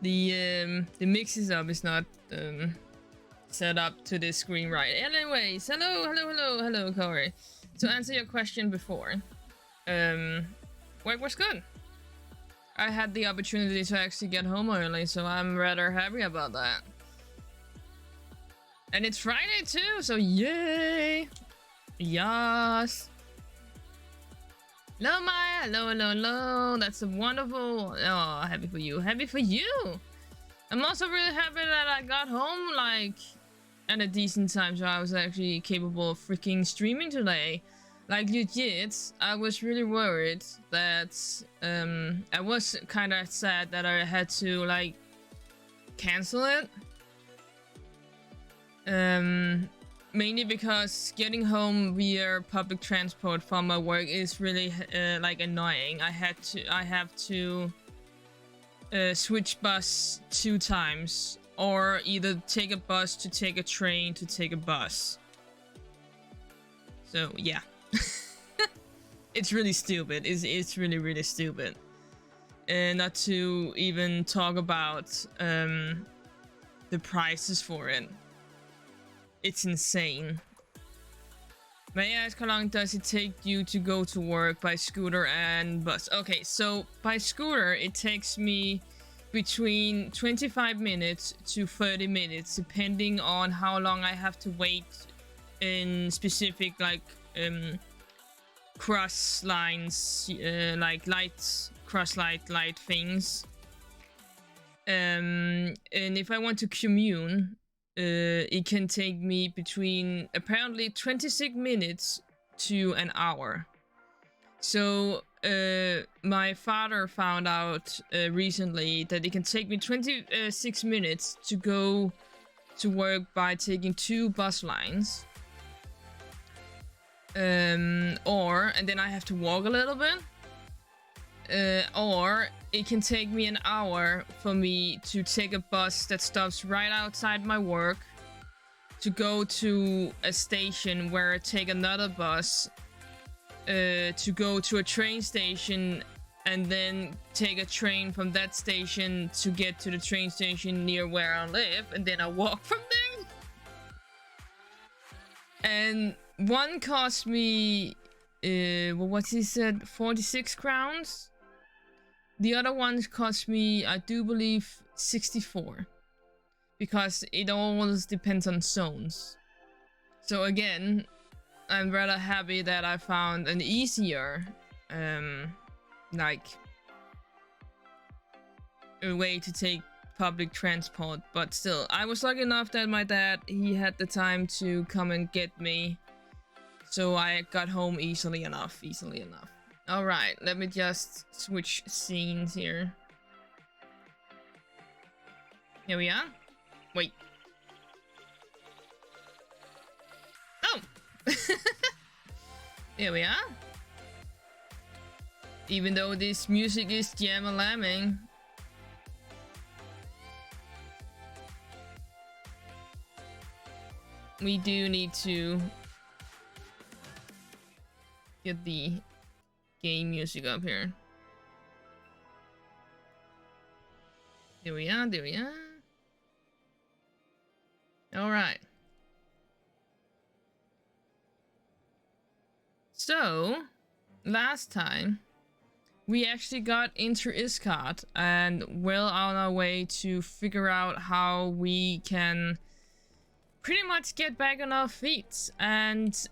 The mixes up is not set up to this screen right. Anyways, hello, Corey. To answer your question before, work was good. I had the opportunity to actually get home early, so I'm rather happy about that. And it's Friday too, so yay! Yes! Hello, Maya! Hello! That's a wonderful... Oh, happy for you. Happy for you! I'm also really happy that I got home, like, at a decent time, so I was actually capable of freaking streaming today. Like, legit, I was really worried that... I was kind of sad that I had to, like, cancel it. Mainly because getting home via public transport from my work is really like annoying. I have to switch bus 2 times, or either take a bus to take a train to take a bus. So yeah, it's really stupid. It's really stupid. Not to even talk about the prices for it. It's insane. May I ask how long does it take you to go to work by scooter and bus? Okay, so by scooter it takes me between 25 minutes to 30 minutes depending on how long I have to wait in specific like cross lines, like cross light things. And if I want to commute, it can take me between apparently 26 minutes to an hour. So my father found out recently that it can take me 26 minutes to go to work by taking 2 bus lines. And then I have to walk a little bit. Or it can take me an hour for me to take a bus that stops right outside my work to go to a station where I take another bus to go to a train station and then take a train from that station to get to the train station near where I live, and then I walk from there. And one cost me what's he said, 46 crowns. The other ones cost me, I do believe, 64. Because it always depends on zones. So again, I'm rather happy that I found an easier, like, a way to take public transport. But still, I was lucky enough that my dad, he had the time to come and get me. So I got home easily enough. Alright, let me just switch scenes here. Here we are. Wait. Oh! Here we are. Even though this music is jam-a-lamming. We do need to get the game music up here. There we are. Alright. So, last time, we actually got into Iscard and well on our way to figure out how we can pretty much get back on our feet. And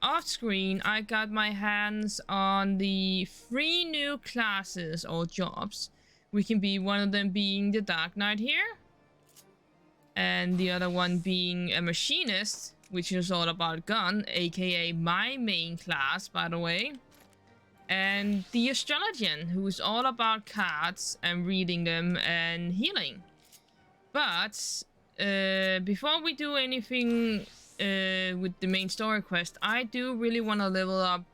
off screen, I got my hands on the 3 new classes or jobs. We can be one of them being the Dark Knight here. And the other one being a machinist, which is all about gun, aka my main class, by the way. And the astrologian, who is all about cards and reading them and healing. But before we do anything with the main story quest, I do really want to level up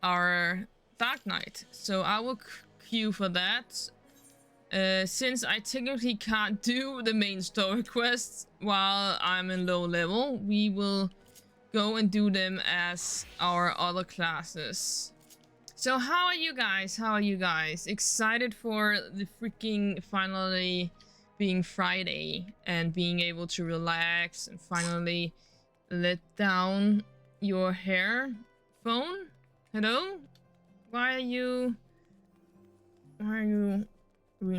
our Dark Knight. So I will queue for that. Since I technically can't do the main story quests while I'm in low level, we will go and do them as our other classes. So how are you guys? How are you guys? Excited for the freaking finally being Friday and being able to relax and finally let down your hair phone? Hello? Why are you doing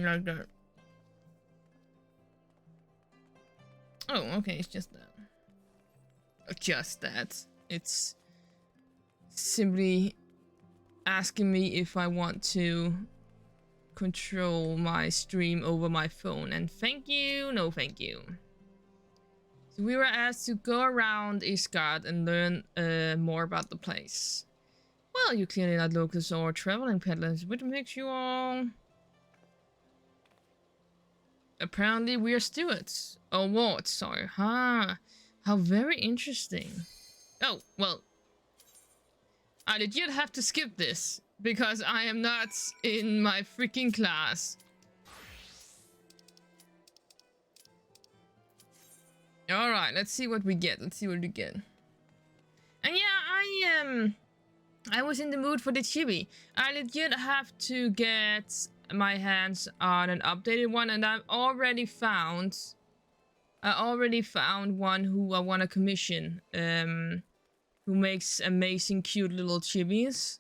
like that? Oh, okay, it's just that. Just that. It's simply asking me if I want to control my stream over my phone, and thank you, no thank you. So we were asked to go around Isgard and learn more about the place. Well, you're clearly not locals or traveling peddlers. What makes you all... Apparently we're stewards. Or wards, sorry. Huh. How very interesting. Oh, well. I legit have to skip this. Because I am not in my freaking class. Alright, let's see what we get. Let's see what we get. And yeah, I was in the mood for the chibi. I legit have to get my hands on an updated one, and I already found one who I want to commission, who makes amazing cute little chibis.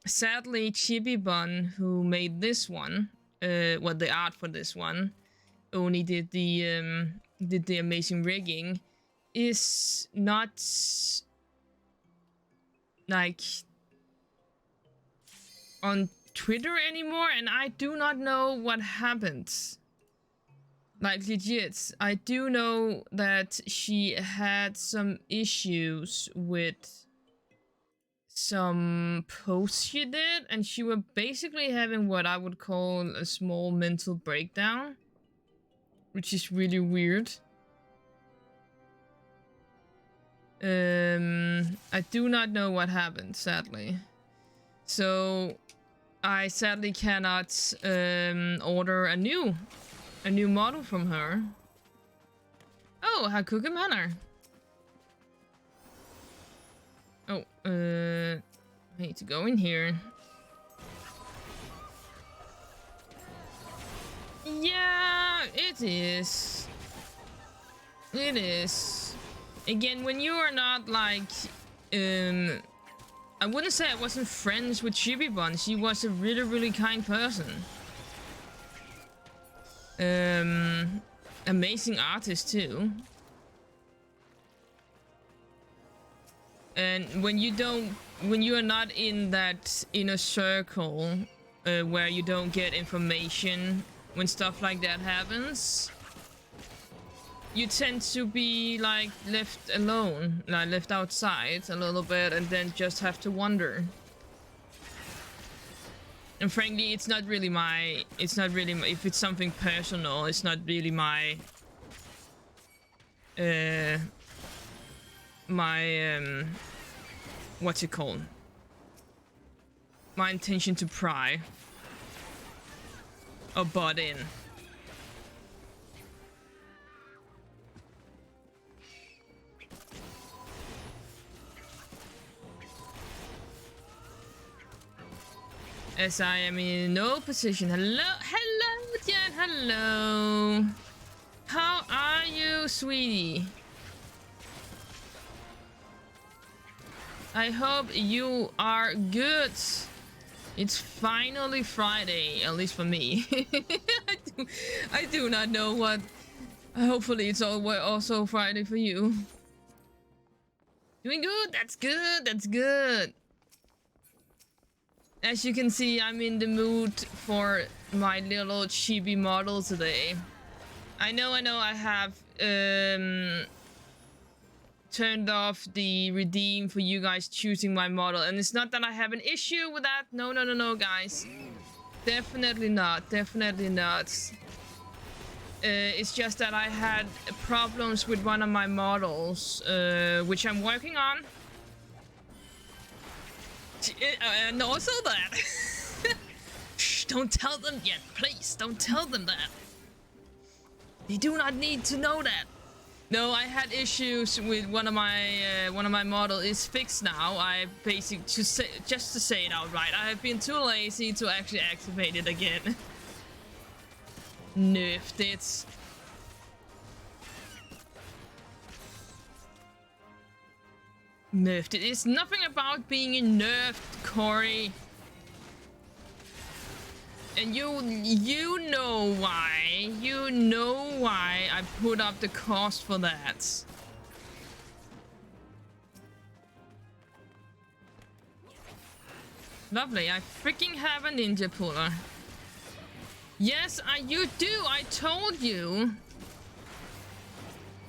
Sadly, Chibi Bun, who made this one, the art for this one, only did the amazing rigging, is not like on Twitter anymore, and I do not know what happened. Like legit, I do know that she had some issues with some posts she did, and she was basically having what I would call a small mental breakdown, which is really weird. I do not know what happened, sadly. So I sadly cannot order a new model from her. Oh, Hakuga Manor. Oh, I need to go in here. Yeah, it is. It is. Again, when you are not like, I wouldn't say I wasn't friends with Chibi Bun. She was a really, really kind person. Amazing artist too. And when you are not in that inner circle, where you don't get information when stuff like that happens, you tend to be like left alone, like left outside a little bit, and then just have to wonder. And frankly, it's not really my, if it's something personal, it's not really my, what's it called? My intention to pry. Or butt in. As I am in no position. Hello, Jen, hello. How are you, sweetie? I hope you are good. It's finally Friday, at least for me. I do not know what. Hopefully it's also Friday for you. Doing good, that's good, that's good. As you can see, I'm in the mood for my little chibi model today. I know I have turned off the redeem for you guys choosing my model, and it's not that I have an issue with that. No, guys. Definitely not. It's just that I had problems with one of my models, which I'm working on. And also that. Shh, don't tell them yet, please. Don't tell them that. They do not need to know that. No, I had issues with one of my model is fixed now. I basically just to say it outright, I have been too lazy to actually activate it again. Nerfed it. Nerfed it. It's nothing about being nerfed, Corey. And you know why. You know why I put up the cost for that. Lovely. I freaking have a ninja puller. Yes, you do. I told you.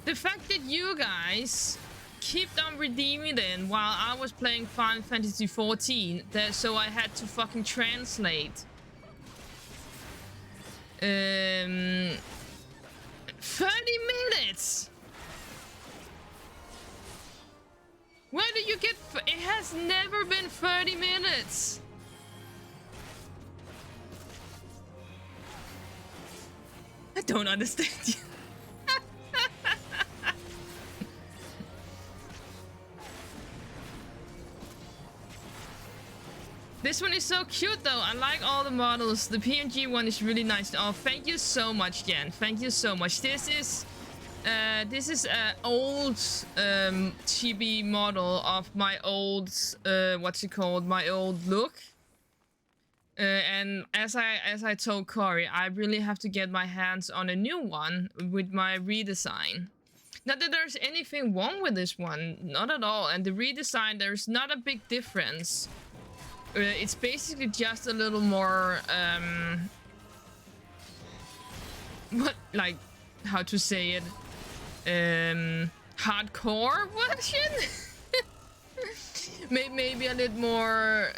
The fact that you guys kept on redeeming it while I was playing Final Fantasy XIV, so I had to fucking translate 30 minutes. Where do you get? It has never been 30 minutes. I don't understand you. This one is so cute though. I like all the models. The PNG one is really nice. Oh, thank you so much, Jen. Thank you so much. This is an old chibi model of my old what's it called? My old look. And as I told Corey, I really have to get my hands on a new one with my redesign. Not that there's anything wrong with this one, not at all. And the redesign, there's not a big difference. It's basically just a little more what, like, how to say it, hardcore version. Maybe a little more.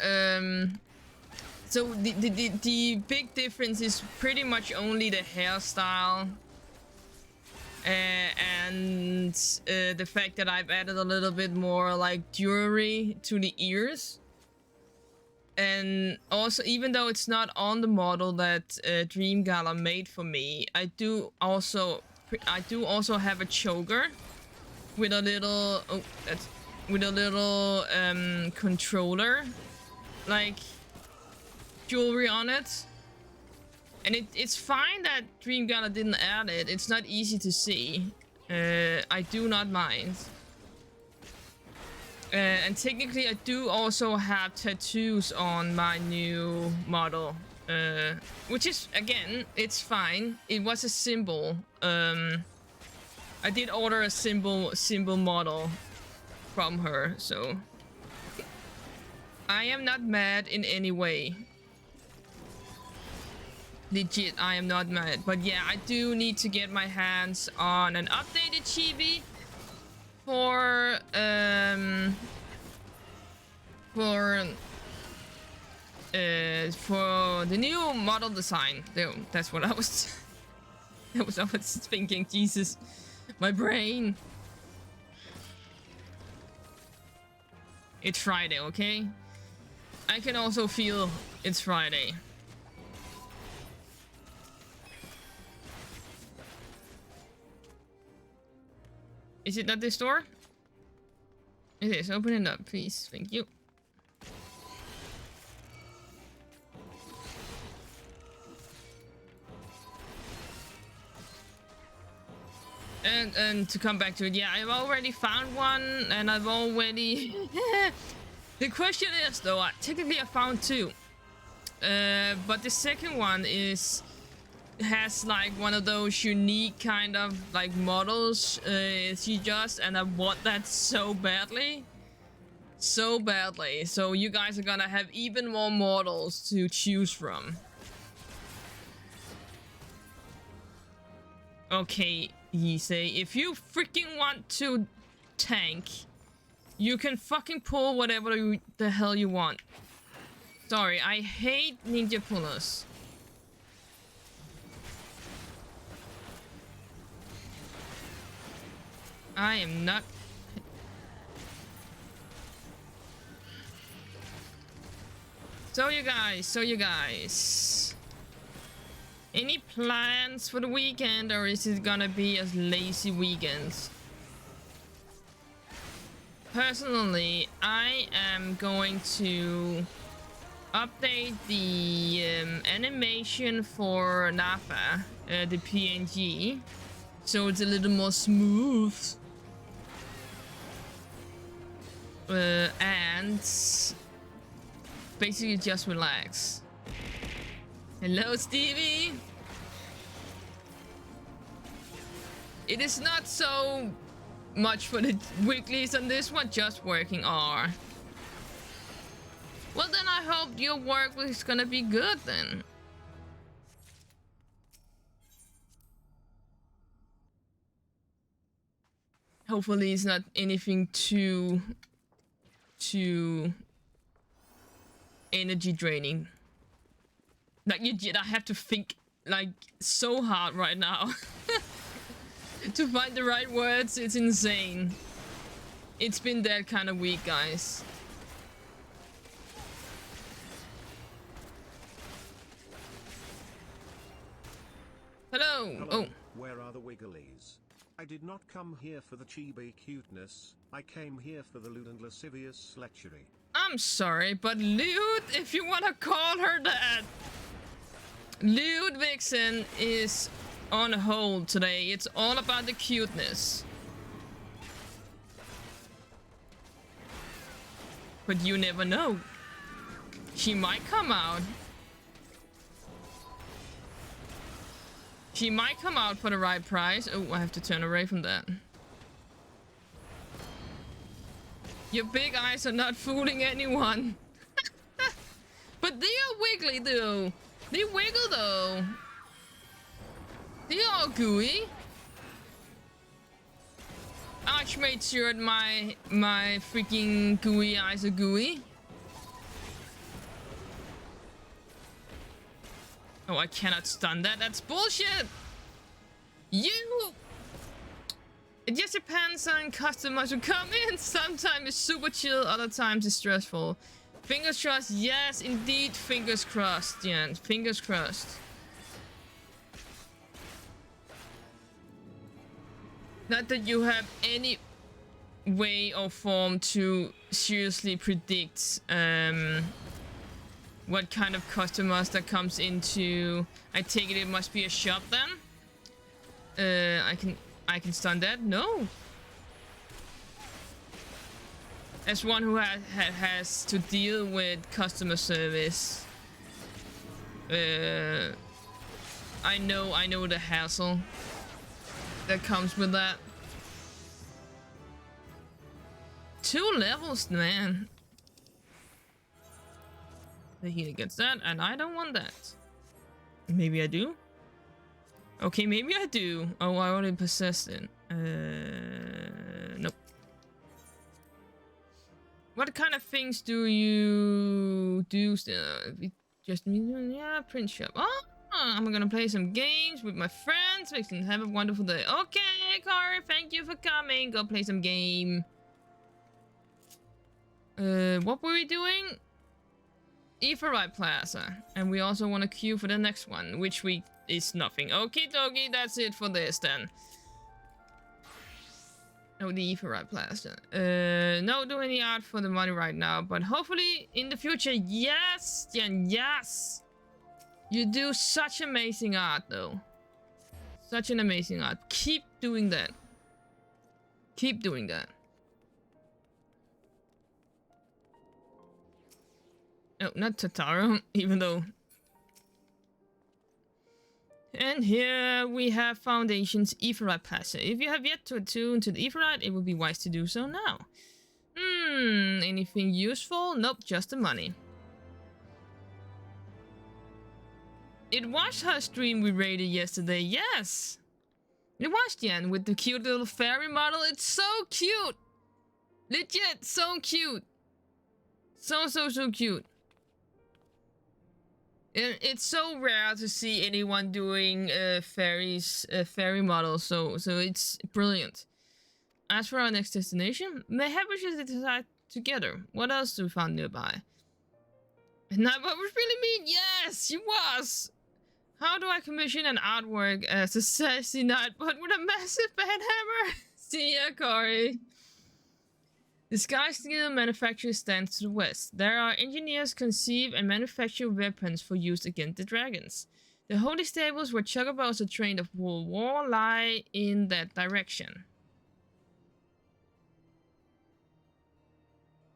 So the big difference is pretty much only the hairstyle and the fact that I've added a little bit more like jewelry to the ears. And also, even though it's not on the model that Dream Gala made for me, I do also have a choker with a little controller, like, jewelry on it. And it's fine that Dream Gala didn't add it. It's not easy to see. I do not mind. And technically, I do also have tattoos on my new model, which is, again, it's fine. It was a symbol. I did order a symbol model from her, so I am not mad in any way. Legit, I am not mad. But yeah, I do need to get my hands on an updated chibi for the new model design. That's what I was I was thinking. Jesus, my brain. It's Friday, okay? I can also feel it's Friday. Is it at this door? It is. Open it up, please. Thank you. And to come back to it, yeah, I've already found one, and I've already... The question is, though, technically I found two. But the second one has like one of those unique kind of like models she just, and I want that so badly. So badly. So you guys are gonna have even more models to choose from. Okay, he say, if you freaking want to tank, you can fucking pull whatever the hell you want. Sorry, I hate ninja pullers. I am not... So you guys, any plans for the weekend, or is it gonna be a lazy weekend? personally, I am going to update the animation for Nappa, the PNG, so it's a little more smooth. And basically just relax. Hello, Stevie! It is not so much for the weeklies on this one, just working R. Well, then I hope your work is gonna be good then. Hopefully it's not anything too energy draining. Like, I have to think like so hard right now to find the right words. It's insane. It's been that kind of week, guys. Hello. Hello. Oh. Where are the Wigglies? I did not come here for the chibi cuteness. I came here for the lewd and lascivious lechery. I'm sorry, but Lewd, if you want to call her that. Lewd Vixen is on hold today. It's all about the cuteness. But you never know. She might come out. She might come out for the right price. Oh, I have to turn away from that. Your big eyes are not fooling anyone. But they are wiggly though. They wiggle though. They are gooey. Arch made sure my freaking gooey eyes are gooey. Oh, I cannot stun that. That's bullshit. It just depends on customers who come in. Sometimes it's super chill, other times it's stressful. Fingers crossed. Yes, indeed. Fingers crossed, Jan. Fingers crossed. Not that you have any way or form to seriously predict what kind of customers that comes into. I take it must be a shop then. I can stun that. No. As one who has to deal with customer service, I know the hassle that comes with that. 2 levels, man. The healer gets that, and I don't want that. Maybe I do. Okay, maybe I do. Oh, I already possessed it. Nope. What kind of things do you do still? Just yeah, print shop. Oh, I'm gonna play some games with my friends. We can have a wonderful day. Okay, Kari, thank you for coming. Go play some game. What were we doing? FFXIV Plaza, and we also want to queue for the next one, which is nothing. Okay, dokie, that's it for this then. Oh, the FFXIV Plaza. No do any art for the money right now, but hopefully in the future. Yes, Jen, yes. You do such amazing art, though. Such an amazing art. Keep doing that. Keep doing that. Oh, not Tataro, even though. And here we have Foundation's FFXIV Plaza. If you have yet to attune to the FFXIV, it would be wise to do so now. Anything useful? Nope, just the money. It was her stream we raided yesterday, yes! It was, Jen, with the cute little fairy model. It's so cute! Legit, so cute! So cute. It's so rare to see anyone doing fairy models, so it's brilliant. As for our next destination, maybe we should decide together. What else do we find nearby? Not what was really mean. Yes, she was. How do I commission an artwork as a sassy knight, but with a massive bad hammer? See ya, Corey. The Sky Steel manufacturer stands to the west. There are engineers conceive and manufacture weapons for use against the dragons. The holy stables where chocobos are trained of world war lie in that direction.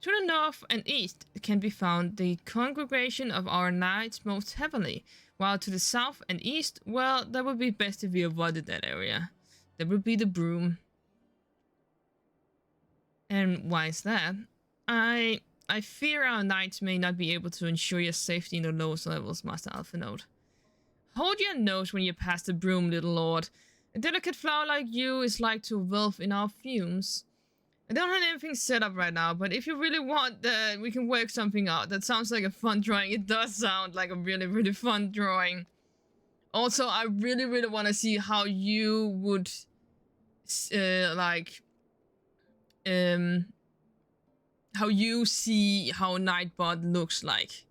To the north and east can be found the congregation of our knights most heavily, while to the south and east, well, that would be best if we avoided that area. That would be the Broom. And why is that? I fear our knights may not be able to ensure your safety in the lowest levels, Master Alphinaud. Hold your nose when you pass the Broom, little lord. A delicate flower like you is like to wolf in our fumes. I don't have anything set up right now, but if you really want, we can work something out. That sounds like a fun drawing. It does sound like a really, really fun drawing. Also, I really, really want to see how you would, how you see how Nightbot looks like.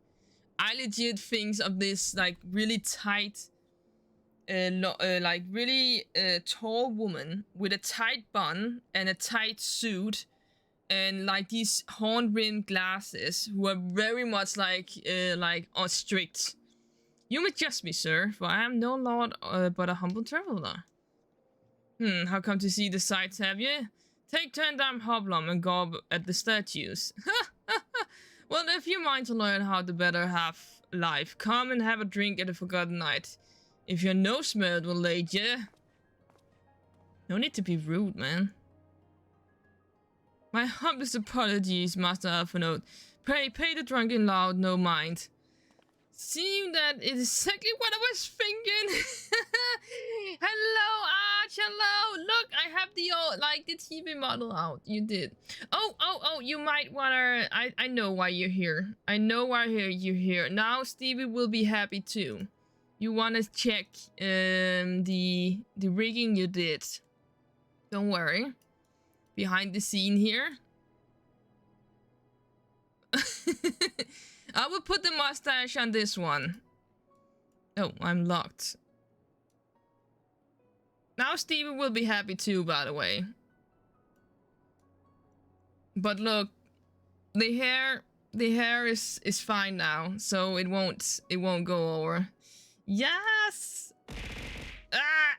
I legit think of this, like, really tight, like, really tall woman with a tight bun and a tight suit and, like, these horn-rimmed glasses who are very much, like strict. You may trust me, sir, for I am no lord, but a humble traveler. How come to see the sights, have you? Take turn down Hoblom and gob at the statues. Well, if you mind to learn how to better have life, come and have a drink at the Forgotten Night. If your nose smelled will lead you. No need to be rude, man. My humblest apologies, Master Alphinaud. Pray, pay the drunken loud no mind. Seemed that it is exactly what I was thinking. Hello, Arch, hello. Look, I have the old, like, the TV model out. You did. Oh, you might wanna, I know why you're here. I know why you're here. Now Stevie will be happy too. You wanna check, the rigging you did. Don't worry. Behind the scene here. I will put the mustache on this one. Oh, I'm locked. Now Stevie will be happy too, by the way. But look, the hair is fine now, so it won't go over. Yes! Ah!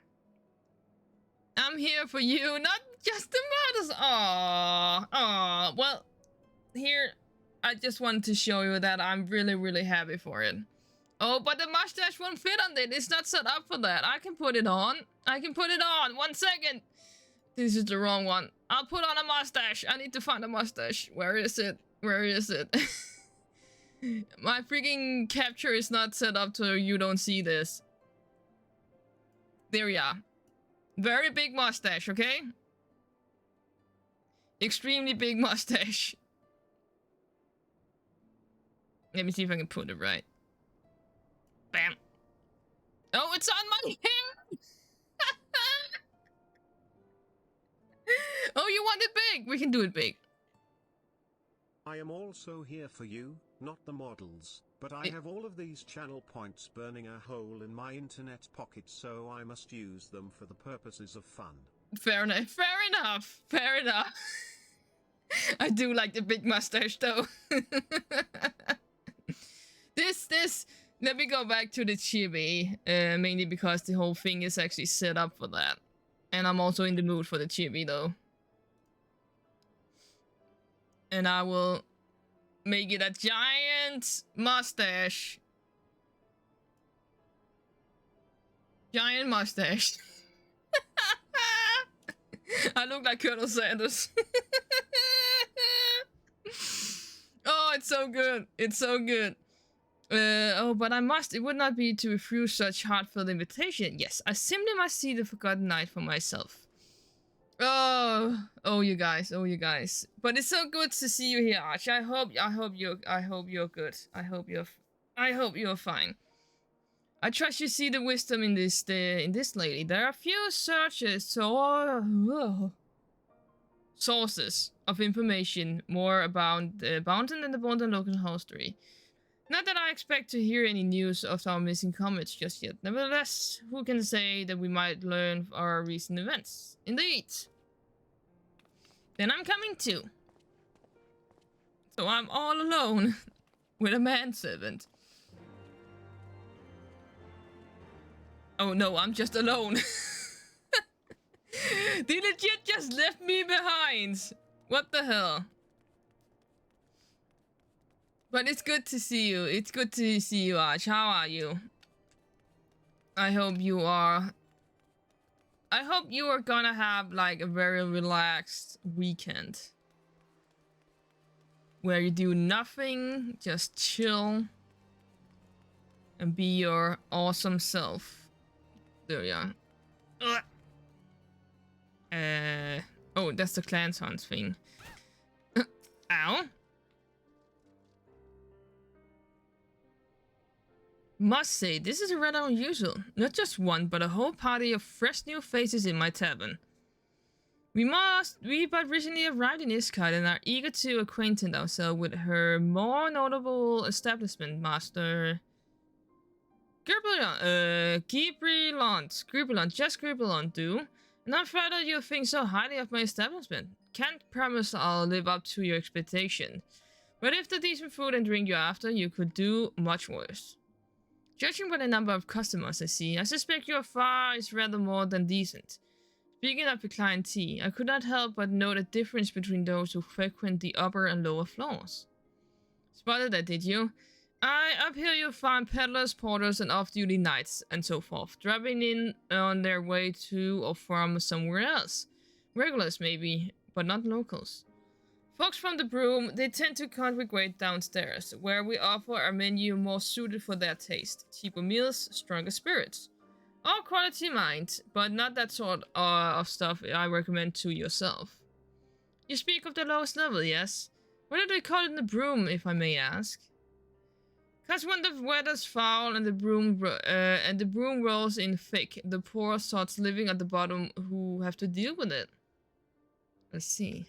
I'm here for you, not just the models. Aww. Well, here, I just wanted to show you that I'm really, really happy for it. Oh, but the mustache won't fit on it. It's not set up for that. I can put it on. 1 second. This is the wrong one. I'll put on a mustache. I need to find a mustache. Where is it? My freaking capture is not set up so you don't see this. There we are. Very big mustache, okay? Extremely big mustache. Let me see if I can put it right. Bam. Oh, it's on my hair! Oh, you want it big? We can do it big. I am also here for you, not the models, but I have all of these channel points burning a hole in my internet pocket, so I must use them for the purposes of fun. Fair enough. I do like the big mustache, though. Let me go back to the chibi, mainly because the whole thing is actually set up for that. And I'm also in the mood for the chibi, though. And I will make it a giant mustache. Giant mustache. I look like Colonel Sanders. Oh, it's so good. Oh, but it would not be to refuse such heartfelt invitation. Yes, I simply must see the Forgotten Night for myself. Oh, you guys. But it's so good to see you here, Arch. I hope you're good. I hope you're fine. I trust you see the wisdom in this lady. There are few sources of information more about the Bounton and the Bounton local history. Not that I expect to hear any news of our missing comets just yet. Nevertheless, who can say that we might learn our recent events? Indeed. Then I'm coming too. So I'm all alone with a manservant. Oh no, I'm just alone. They legit just left me behind. What the hell? But it's good to see you. It's good to see you, Arch. How are you? I hope you are gonna have like a very relaxed weekend. Where you do nothing, just chill. And be your awesome self. There you are. Oh, that's the clan sounds thing. Ow. Must say, this is rather unusual. Not just one, but a whole party of fresh new faces in my tavern. We but recently arrived in Iscard and are eager to acquaint ourselves with her more notable establishment master. Scribbelon, just Scribbelon, do. And I'm flattered you think so highly of my establishment. Can't promise I'll live up to your expectation. But if the decent food and drink you're after, you could do much worse. Judging by the number of customers I see, I suspect your fare is rather more than decent. Speaking of the clientele, I could not help but note a difference between those who frequent the upper and lower floors. Spotted that, did you? Up here you'll find peddlers, porters, and off-duty knights, and so forth, dropping in on their way to or from somewhere else. Regulars, maybe, but not locals. Folks from the Broom, they tend to congregate downstairs, where we offer a menu more suited for their taste. Cheaper meals, stronger spirits. All quality mind, but not that sort of stuff I recommend to yourself. You speak of the lowest level, yes? What do they call it in the Broom, if I may ask? 'Cause when the weather's foul and the broom rolls in thick, the poor sots living at the bottom who have to deal with it. I see.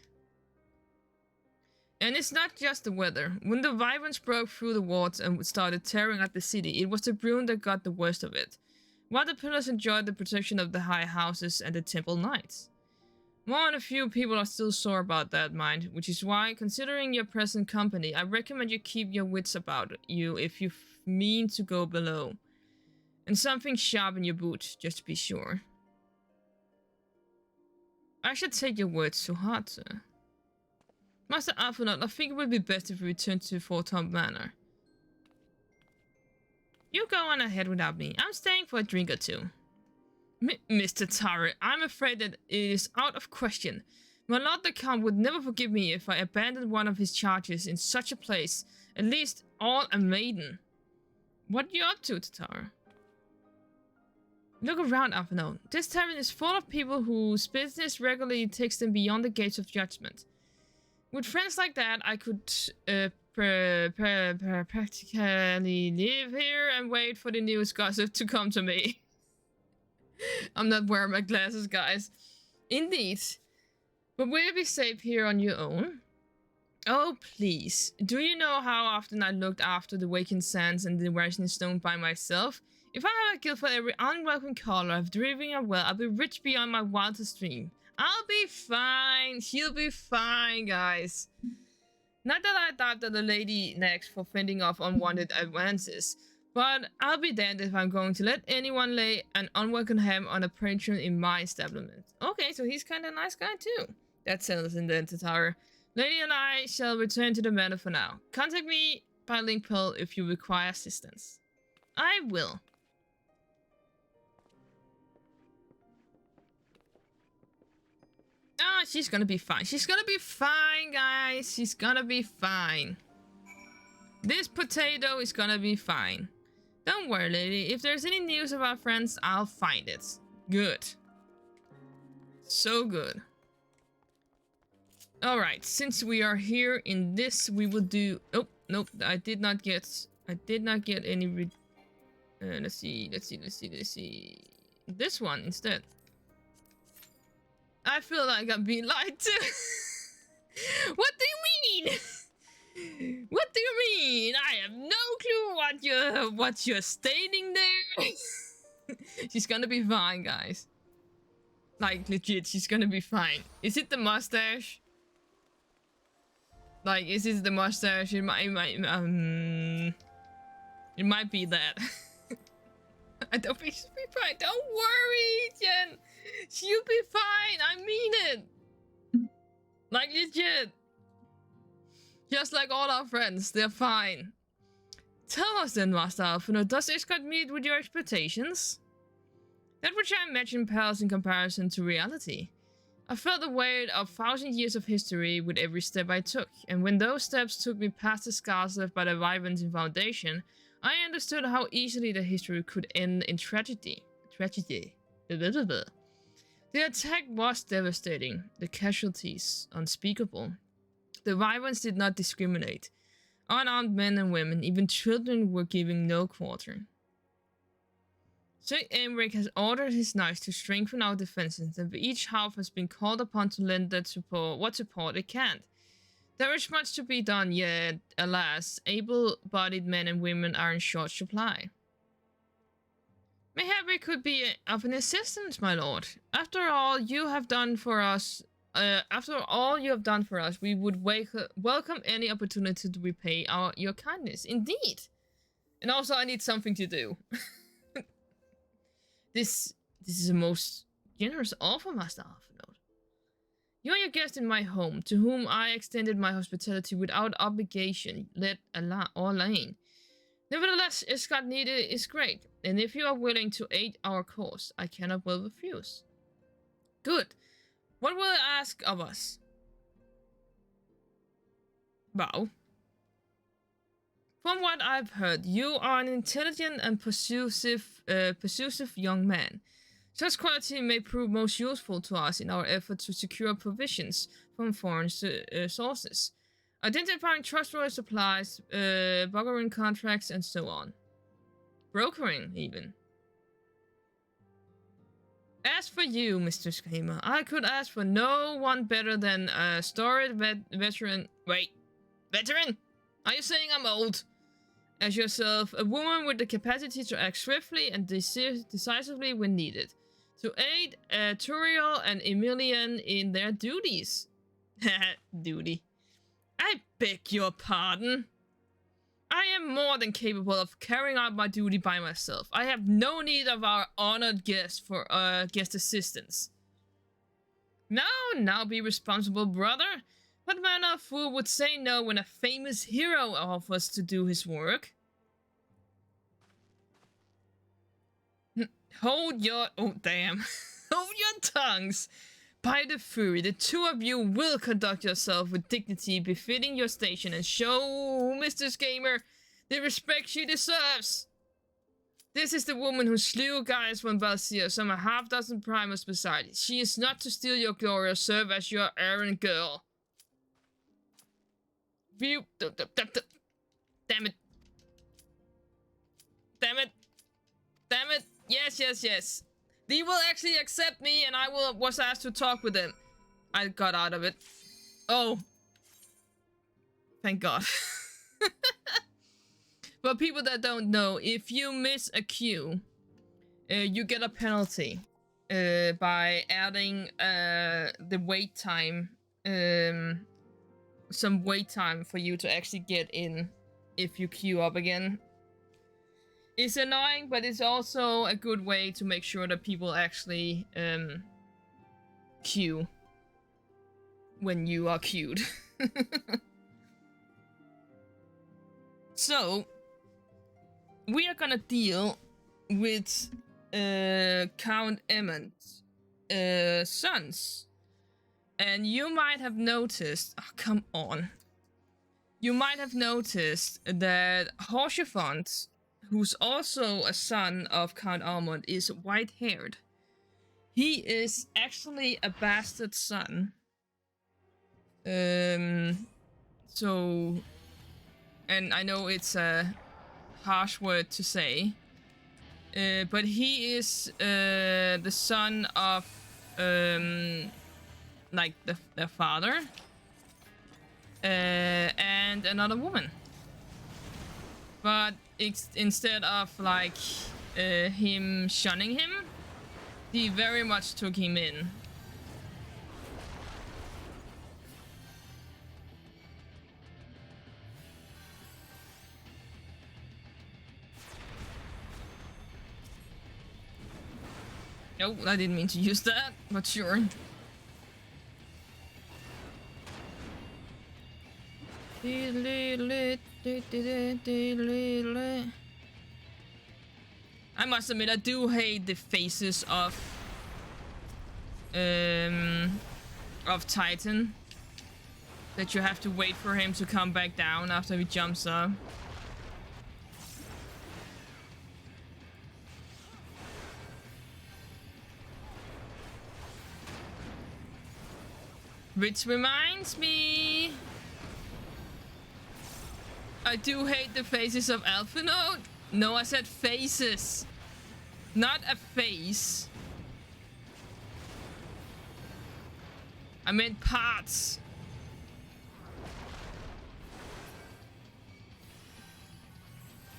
And it's not just the weather. When the Wyverns broke through the walls and started tearing at the city, it was the Broom that got the worst of it. While the pillars enjoyed the protection of the high houses and the temple knights. More than a few people are still sore about that, mind, which is why, considering your present company, I recommend you keep your wits about you if you mean to go below. And something sharp in your boot, just to be sure. I should take your words to heart, sir. Master Alphonot, I think it would be best if we return to Fortom Manor. You go on ahead without me. I'm staying for a drink or two. Mr. Tara, I'm afraid that it is out of question. My Lord the Count would never forgive me if I abandoned one of his charges in such a place, at least all a maiden. What are you up to, Tatara? Look around, Alphonot. This tavern is full of people whose business regularly takes them beyond the gates of judgment. With friends like that, I could practically live here and wait for the newest gossip to come to me. I'm not wearing my glasses, guys. Indeed. But will you be safe here on your own? Oh, please. Do you know how often I looked after the Wakened Sands and the Rising Stone by myself? If I have a guild for every unwelcome caller I've driven a well, I'll be rich beyond my wildest dream. I'll be fine. She'll be fine, guys. Not that I doubt that the lady next for fending off unwanted advances. But I'll be damned if I'm going to let anyone lay an unwelcome hand on a patron in my establishment. Okay, so he's kind of a nice guy too. That settles in the Tatara. Lady and I shall return to the manor for now. Contact me by link pill if you require assistance. I will. Ah, she's gonna be fine. She's gonna be fine, guys. She's gonna be fine. This potato is gonna be fine. Don't worry, lady. If there's any news of our friends, I'll find it. Good. So good. Alright, since we are here in this, we will do... Oh, nope. I did not get any... let's see. This one instead. I feel like I'm being lied to. What do you mean? What do you mean? I have no clue what you're stating there. She's gonna be fine, guys. Like, legit, she's gonna be fine. Is it the mustache? Like, is this the mustache? It might be that. I don't think she'll be fine. Don't worry, Jen. She'll be fine. I mean it. Like, legit. Just like all our friends, they're fine. Tell us then, Master Alphino, does Iscott meet with your expectations? That which I imagine pales in comparison to reality. I felt the weight of 1,000 years of history with every step I took, and when those steps took me past the scars left by the Vyvantin Foundation, I understood how easily the history could end in tragedy. The attack was devastating, the casualties unspeakable. The Vyvans did not discriminate. Unarmed men and women, even children, were giving no quarter. St. Aymeric has ordered his knights to strengthen our defenses, and each half has been called upon to lend that support, what support it can. There is much to be done, yet, alas, able-bodied men and women are in short supply. Mayhap we could be of an assistance, my lord. After all you have done for us, we would welcome any opportunity to repay your kindness. Indeed. And also, I need something to do. This is a most generous offer, Master Alphino. You are your guest in my home, to whom I extended my hospitality without obligation, let alone. Nevertheless, Iscott needed is great, and if you are willing to aid our cause, I cannot well refuse. Good. What will it ask of us? Well, from what I've heard, you are an intelligent and persuasive young man. Such quality may prove most useful to us in our effort to secure provisions from foreign sources, identifying trustworthy supplies, brokering contracts, and so on. Brokering, even. As for you, Mr. Schemer, I could ask for no one better than a storied veteran. Wait, veteran? Are you saying I'm old? As yourself, a woman with the capacity to act swiftly and decisively when needed, to aid Turiel and Emilian in their duties. Duty. I beg your pardon. I am more than capable of carrying out my duty by myself. I have no need of our honored guest for guest assistance. Now be responsible, brother. What manner of fool would say no when a famous hero offers to do his work? Hold your... Oh, damn. Hold your tongues. By the Fury, the two of you will conduct yourself with dignity befitting your station and show Mr. Schemer the respect she deserves. This is the woman who slew Gaius von Balsier, some half-dozen primers beside. She is not to steal your glory or serve as your errand girl. Damn it. Damn it. Damn it. Yes. They will actually accept me, and I was asked to talk with them. I got out of it. Oh. Thank God. For people that don't know, if you miss a queue, you get a penalty by adding the wait time, some wait time for you to actually get in if you queue up again. It's annoying, but it's also a good way to make sure that people actually queue when you are queued. So, we are gonna deal with Count Emond's sons. And you might have noticed... Oh, come on. You might have noticed that Horsefont, who's also a son of Count Almond, is white-haired. He is actually a bastard son. So... And I know it's a harsh word to say. But he is the son of... like their father. And another woman. But instead of like him shunning him, he very much took him in. Oh, I didn't mean to use that, but sure. I must admit, I do hate the faces of Titan. That you have to wait for him to come back down after he jumps up. Which reminds me, I do hate the faces of Alphinaud. No, I said faces, not a face. I meant parts.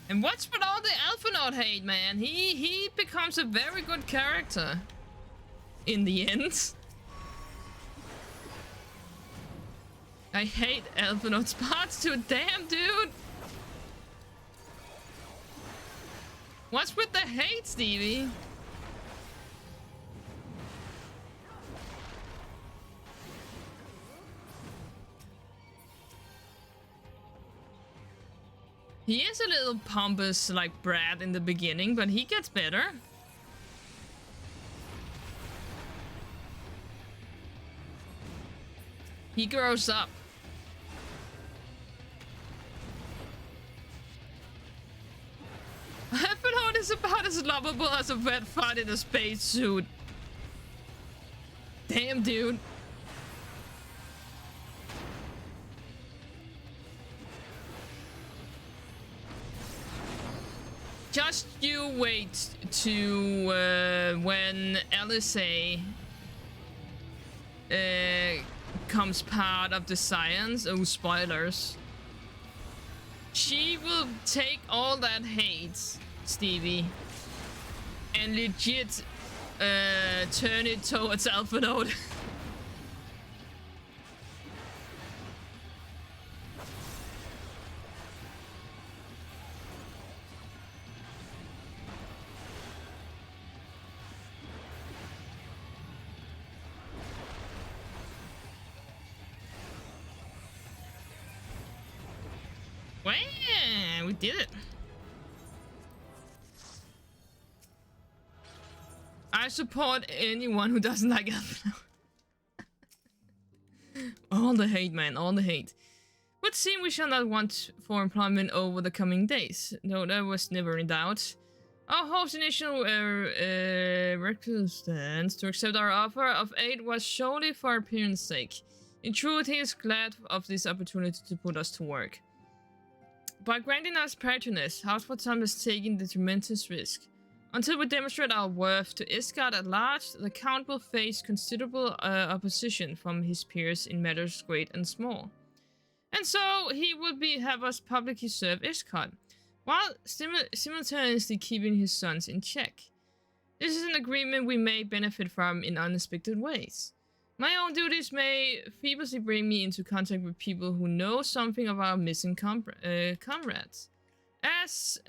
And what's with all the Alphinaud hate, man? He becomes a very good character in the end. I hate Alphinaud's parts too. Damn, dude. What's with the hate, Stevie? He is a little pompous like brat in the beginning, but he gets better. He grows up. Alphinaud is about as lovable as a red fart in a spacesuit. Damn, dude. Just you wait to when LSA comes part of the science. Oh, spoilers. She will take all that hate, Stevie, and legit turn it towards Alphinaud. Wow, we did it. I support anyone who doesn't like Alphinaud. All the hate, man, all the hate. Would seem we shall not want for employment over the coming days. No, that was never in doubt. Our host's initial reluctance to accept our offer of aid was solely for appearance sake. In truth, he is glad of this opportunity to put us to work. By granting us patronage, House Tom is taking the tremendous risk. Until we demonstrate our worth to Iscard at large, the Count will face considerable opposition from his peers in matters great and small. And so he would have us publicly serve Iscard, while simultaneously keeping his sons in check. This is an agreement we may benefit from in unexpected ways. My own duties may feebly bring me into contact with people who know something of our missing comrades. As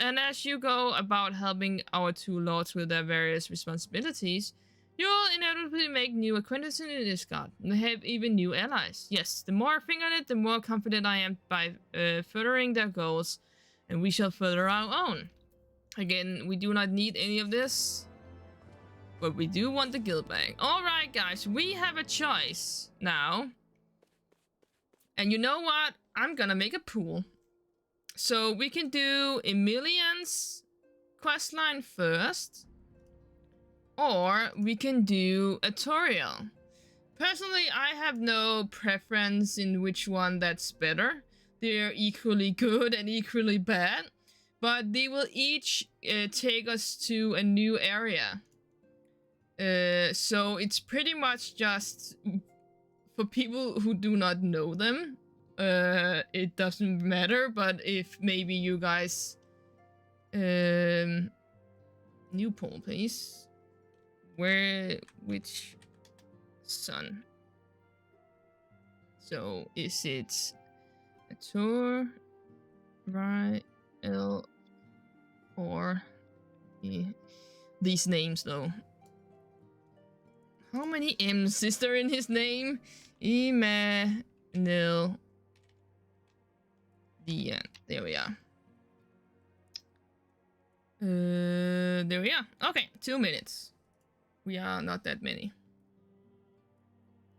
you go about helping our two lords with their various responsibilities, you'll inevitably make new acquaintances in Iscard, and have even new allies. Yes, the more I think on it, the more confident I am by furthering their goals, and we shall further our own. Again, we do not need any of this, but we do want the guild bag. Alright guys, we have a choice now. And you know what? I'm gonna make a pool. So we can do Emilian's questline first, or we can do Atoriel. Personally, I have no preference in which one that's better. They're equally good and equally bad, but they will each take us to a new area. So it's pretty much just for people who do not know them. It doesn't matter, but if maybe you guys new poll, please. Which sun? So is it Ator, L, or these names though? How many M's is there in his name? Emmanuel. The end. There we are. There we are. Okay, 2 minutes. We are not that many.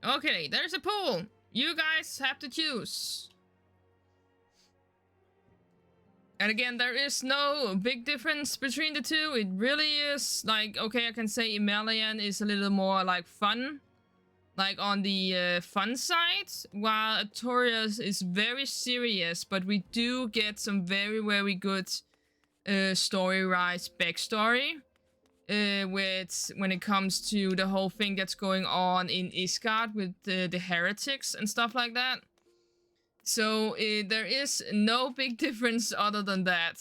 Okay, there's a pool. You guys have to choose. And again, there is no big difference between the two. It really is like, okay, I can say Himalayan is a little more like fun. Like on the fun side, while Artorias is very serious, but we do get some very, very good story-wise backstory. When it comes to the whole thing that's going on in Isgard with the heretics and stuff like that. So there is no big difference other than that.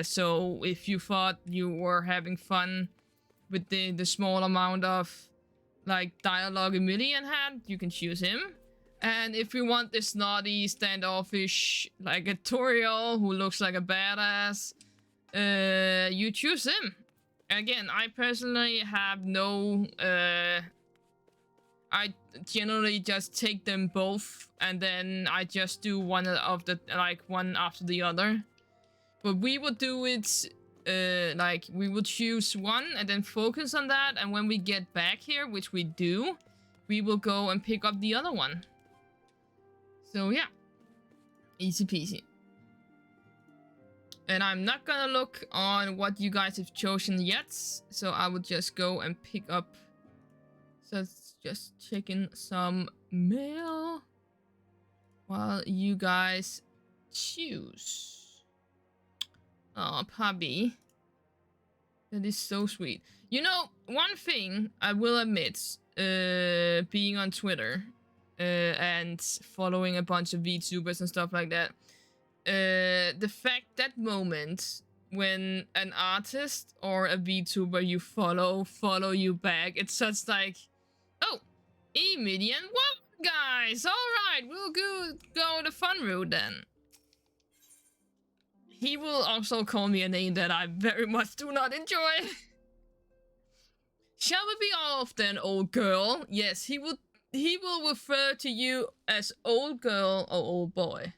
So if you thought you were having fun with the small amount of like dialogue Emilian had, you can choose him. And if you want this naughty, standoffish, like a Toriel who looks like a badass, you choose him. Again, I personally have no... I generally just take them both, and then I just do one of the, like, one after the other. But we would do it, like, we would choose one and then focus on that, and when we get back here, which we do, we will go and pick up the other one. So, yeah. Easy peasy. And I'm not gonna look on what you guys have chosen yet, so I will just go and pick up. So it's just checking some mail while you guys choose. Oh, puppy. That is so sweet. You know, one thing I will admit, being on Twitter and following a bunch of VTubers and stuff like that, the fact that moment when an artist or a VTuber you follow you back, it's such like, oh, Emilian, what guys? All right, we'll go the fun route then. He will also call me a name that I very much do not enjoy. Shall we be off then, old girl? Yes, he will refer to you as old girl or old boy.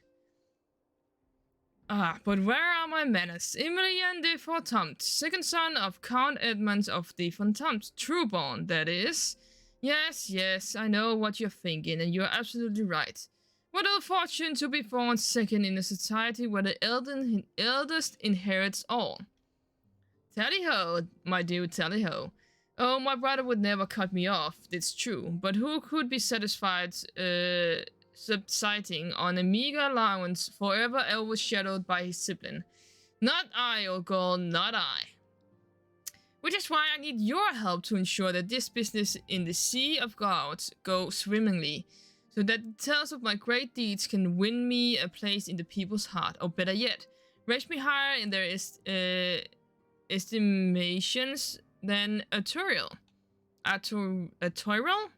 Ah, but where are my manners? Emilian de Fortampt, second son of Count Edmund of de Fortampt, trueborn, that is. Yes, yes, I know what you're thinking, and you're absolutely right. What ill fortune to be born second in a society where the eldest inherits all. Tally-ho, my dear tally-ho. Oh, my brother would never cut me off, it's true, but who could be satisfied, subsisting on a meager allowance forever overshadowed by his sibling? Not I, old girl, not I. Which is why I need your help to ensure that this business in the Sea of Gods go swimmingly, so that the tales of my great deeds can win me a place in the people's heart, or better yet, raise me higher in their estimations than a Turiel. A Tyrell?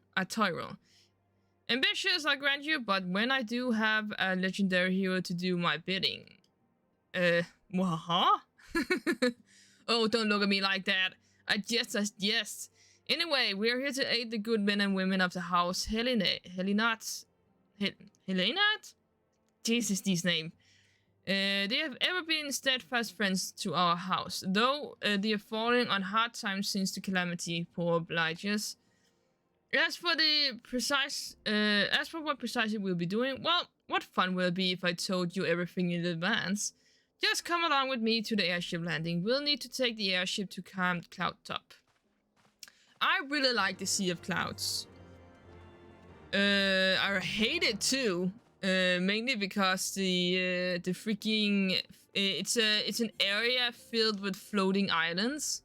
Ambitious, I grant you, but when I do have a legendary hero to do my bidding... Waha? Oh, don't look at me like that. I jest. Anyway, we are here to aid the good men and women of the house Helenat? Jesus, these names. They have ever been steadfast friends to our house, though they are falling on hard times since the calamity, poor obligers. As for what precisely we'll be doing, well, what fun will it be if I told you everything in advance? Just come along with me to the airship landing. We'll need to take the airship to Cloud Top. I really like the Sea of Clouds. I hate it too. Mainly because the freaking... It's an area filled with floating islands.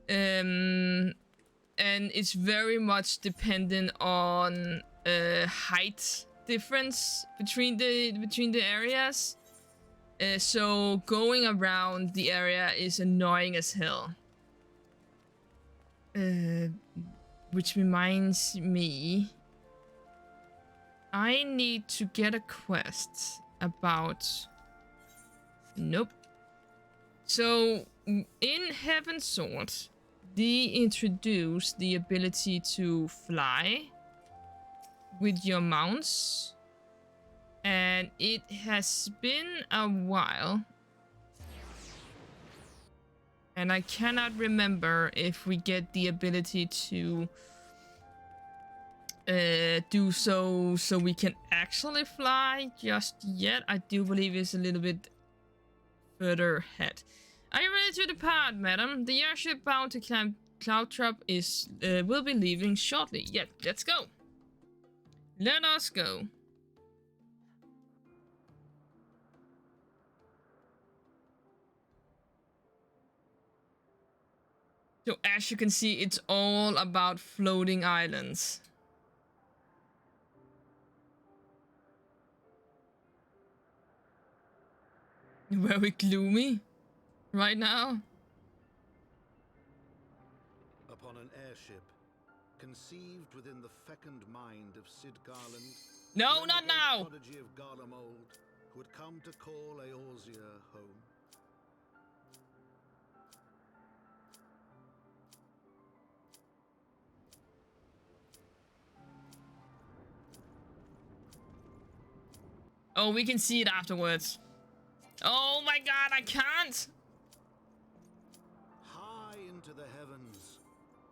And it's very much dependent on height difference between the areas. So going around the area is annoying as hell. Which reminds me, I need to get a quest about... Nope. So in Heaven's Sword, de-introduce the ability to fly with your mounts. And it has been a while. And I cannot remember if we get the ability to do so we can actually fly just yet. I do believe it's a little bit further ahead. Are you ready to depart, madam? The airship bound to Cloudtrap is will be leaving shortly. Yep, let's go. Let us go. So as you can see, it's all about floating islands. Very gloomy right now. Upon an airship, conceived within the fecund mind of Sid Garland. No, not now! Prodigy of Garlemald, who had come to call Eorzea home. Oh, we can see it afterwards. Oh my god, I can't! High into the heavens,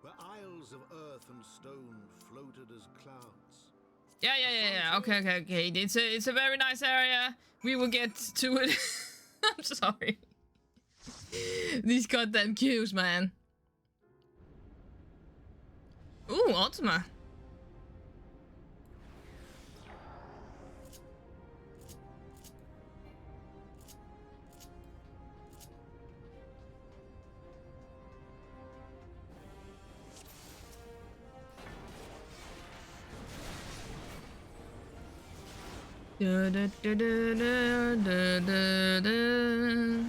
where isles of earth and stone floated as clouds. Yeah. Okay. It's a very nice area. We will get to it. I'm sorry. These goddamn queues, man. Ooh, Ultima. Da, da, da, da, da, da, da.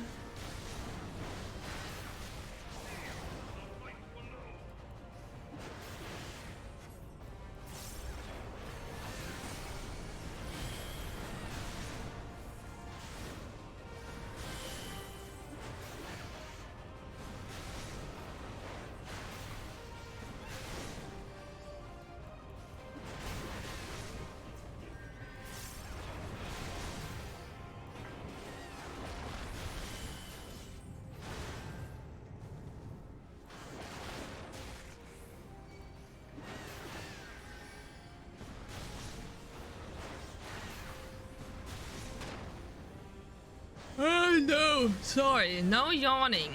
Oh no! Sorry, no yawning.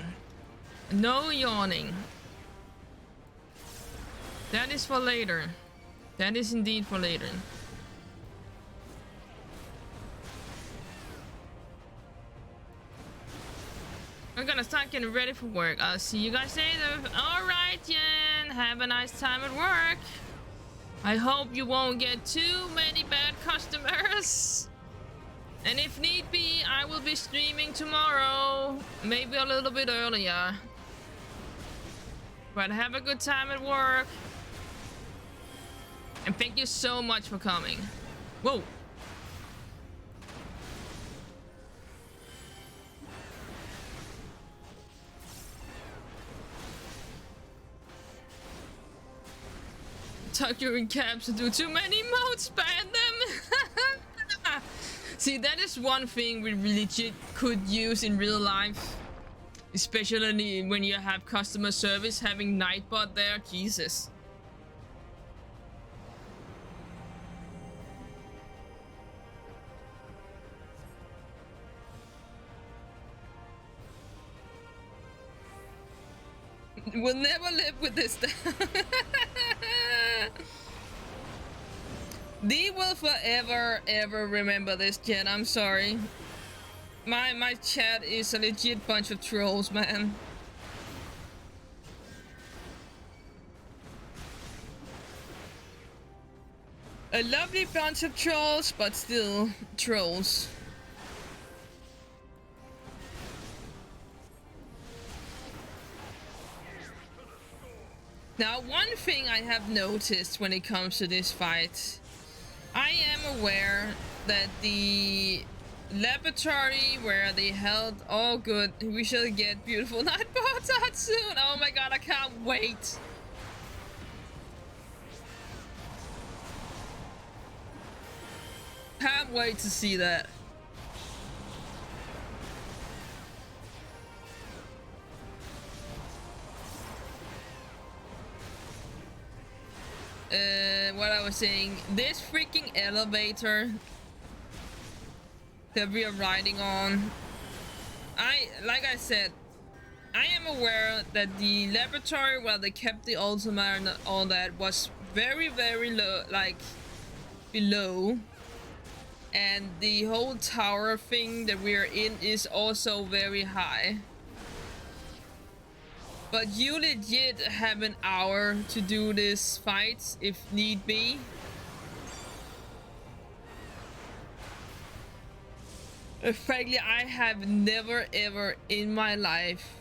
No yawning. That is for later. That is indeed for later. I'm gonna start getting ready for work. I'll see you guys later. Alright, Jen. Have a nice time at work. I hope you won't get too many bad customers. And if need be, I will be streaming tomorrow. Maybe a little bit earlier. But have a good time at work. And thank you so much for coming. Whoa. Tuck your caps and do too many modes, ban them. See, that is one thing we legit could use in real life. Especially when you have customer service, having Nightbot there. Jesus. We'll never live with this. Dee will forever ever remember this, Jen. I'm sorry. My chat is a legit bunch of trolls, man. A lovely bunch of trolls, but still trolls. Now, one thing I have noticed when it comes to this fight, I am aware that the laboratory where they held. Oh, good. We shall get beautiful night bots out soon. Oh my god, I can't wait. Can't wait to see that. What I was saying, this freaking elevator that we are riding on, like I said, I am aware that the laboratory where they kept the Ultima and all that was very, very low, like below, and the whole tower thing that we are in is also very high. But you legit have an hour to do this fight if need be. Frankly, I have never ever in my life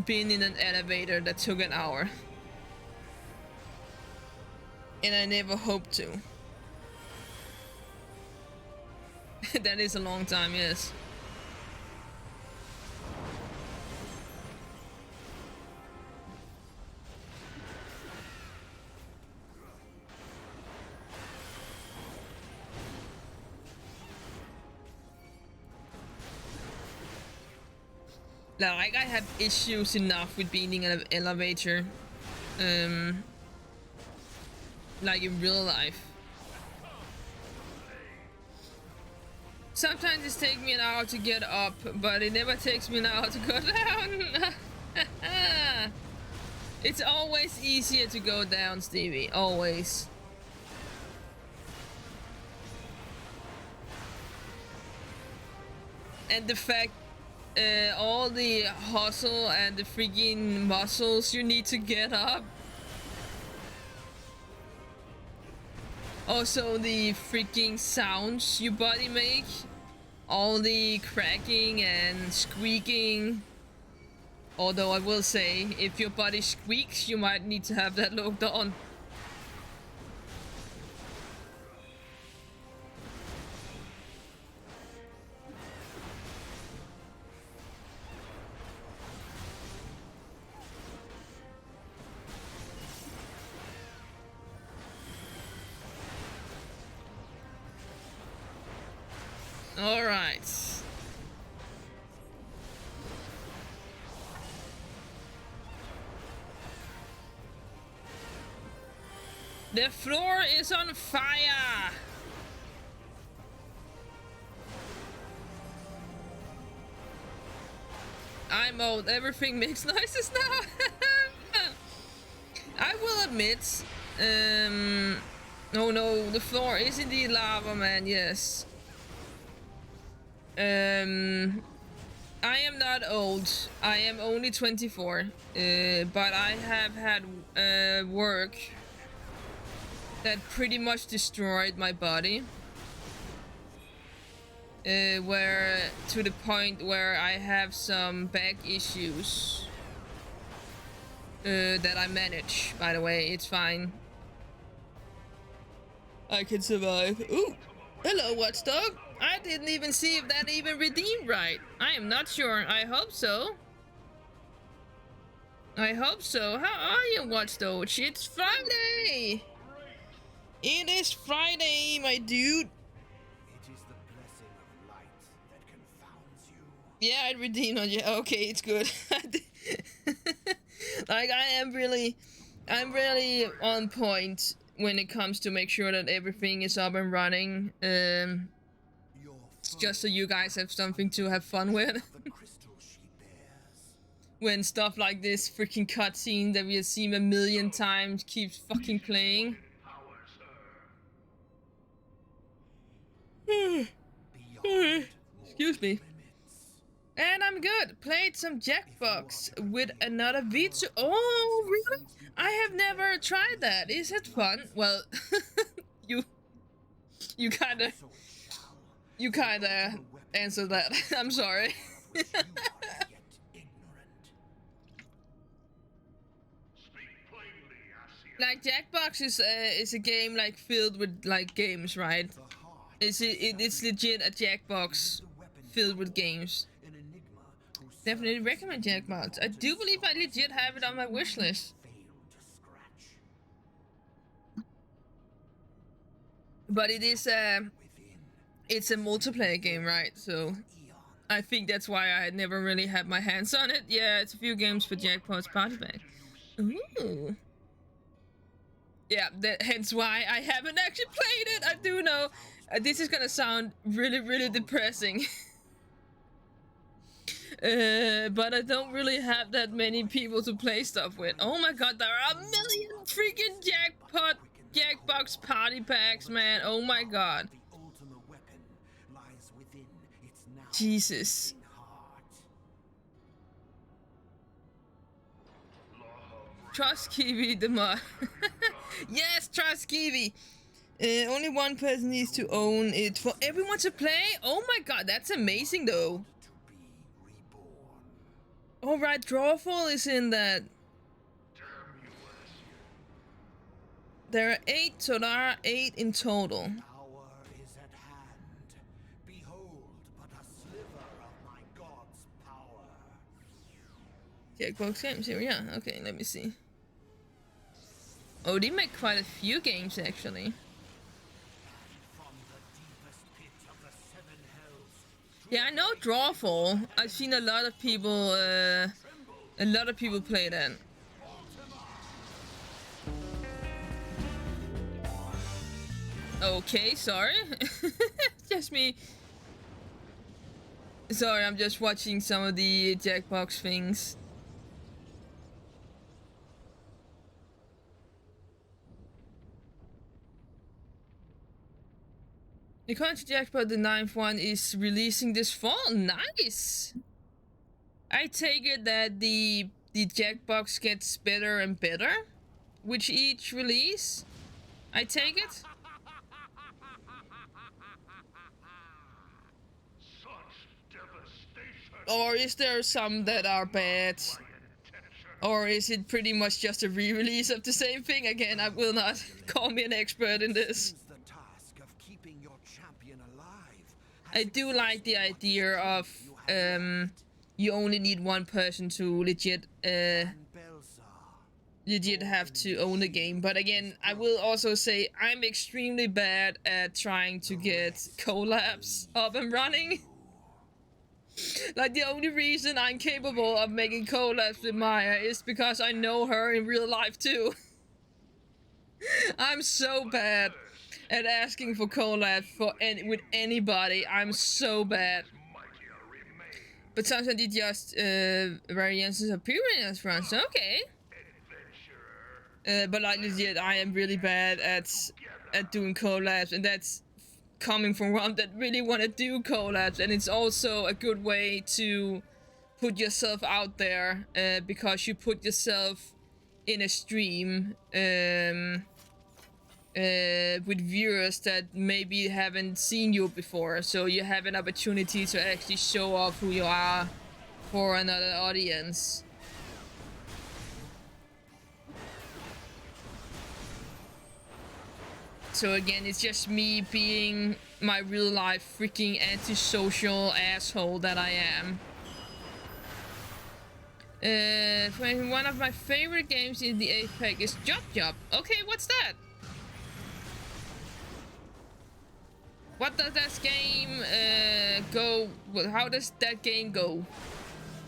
been in an elevator that took an hour. And I never hope to. That is a long time, yes. Like, I have issues enough with being in an elevator. Like in real life. Sometimes it takes me an hour to get up, but it never takes me an hour to go down. It's always easier to go down, Stevie. Always. And the fact all the hustle and the freaking muscles you need to get up. Also the freaking sounds your body make. All the cracking and squeaking. Although I will say, if your body squeaks, you might need to have that looked on. All right. The floor is on fire. I'm old. Everything makes noises now. I will admit. Oh no, the floor is indeed lava, man. Yes. I am not old. I am only 24. But I have had work that pretty much destroyed my body. Where to the point where I have some back issues that I manage. By the way, it's fine. I can survive. Ooh, hello, Watchdog. I didn't even see if that even redeemed right. I am not sure. I hope so. I hope so. How are you, Watchdog? It's Friday. It is Friday, my dude. It is the blessing of light that confounds you. Yeah, I redeemed on you. Okay, it's good. Like, I'm really on point when it comes to make sure that everything is up and running. Just so you guys have something to have fun with. When stuff like this freaking cutscene that we have seen a million times keeps fucking playing. Excuse me. And I'm good. Played some Jackbox with another V2. Oh, really? I have never tried that. Is it fun? Well, you kinda answered that. I'm sorry. Like, Jackbox is a game like filled with like games, right? It's legit a Jackbox filled with games. Definitely recommend Jackbox. I do believe I legit have it on my wish list. But it's a multiplayer game, right? So I think that's why I never really had my hands on it. Yeah, it's a few games for Jackpot's party pack. Ooh. Yeah, hence why I haven't actually played it. I do know. This is gonna sound really, really depressing. But I don't really have that many people to play stuff with. Oh my god, there are a million freaking Jackbox party packs, man. Oh my god. Jesus. Trust Kiwi the mod. Yes, trust Kiwi. Only one person needs to own it for everyone to play. Oh my god, that's amazing though. Alright, Drawful is in that. There are 8, so there are 8 in total. Jackbox games here, yeah. Okay, let me see. Oh, they make quite a few games actually. Yeah, I know Drawful. I've seen a lot of people play that. Okay, sorry. Just me. Sorry, I'm just watching some of the Jackbox things. According to Jackpot, the 9th one is releasing this fall. Nice! I take it that the Jackbox gets better and better with each release. I take it. Or is there some that are bad? Or is it pretty much just a re-release of the same thing? Again, I will not call me an expert in this. I do like the idea of you only need one person to legit have to own the game. But again, I will also say I'm extremely bad at trying to get collabs up and running. Like, the only reason I'm capable of making collabs with Maya is because I know her in real life too. I'm so bad at asking for collabs with anybody. I'm so bad. But sometimes it just variances of previous runs. Okay. But like legit, I am really bad at doing collabs, and that's coming from one that really want to do collabs. And it's also a good way to put yourself out there, because you put yourself in a stream with viewers that maybe haven't seen you before, so you have an opportunity to actually show off who you are for another audience. So again, it's just me being my real life freaking antisocial asshole that I am. One of my favorite games in the 8th pack is Job. Okay, what's that? What does that game go? How does that game go?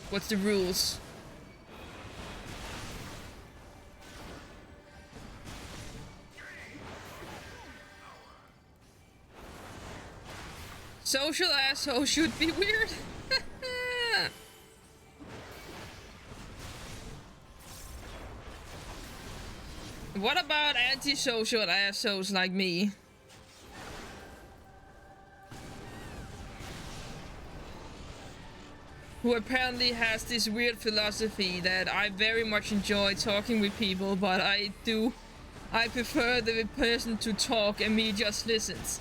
What's the rules? Social asshole should be weird. What about antisocial assholes like me? Who apparently has this weird philosophy that I very much enjoy talking with people, but I prefer the person to talk and me just listens.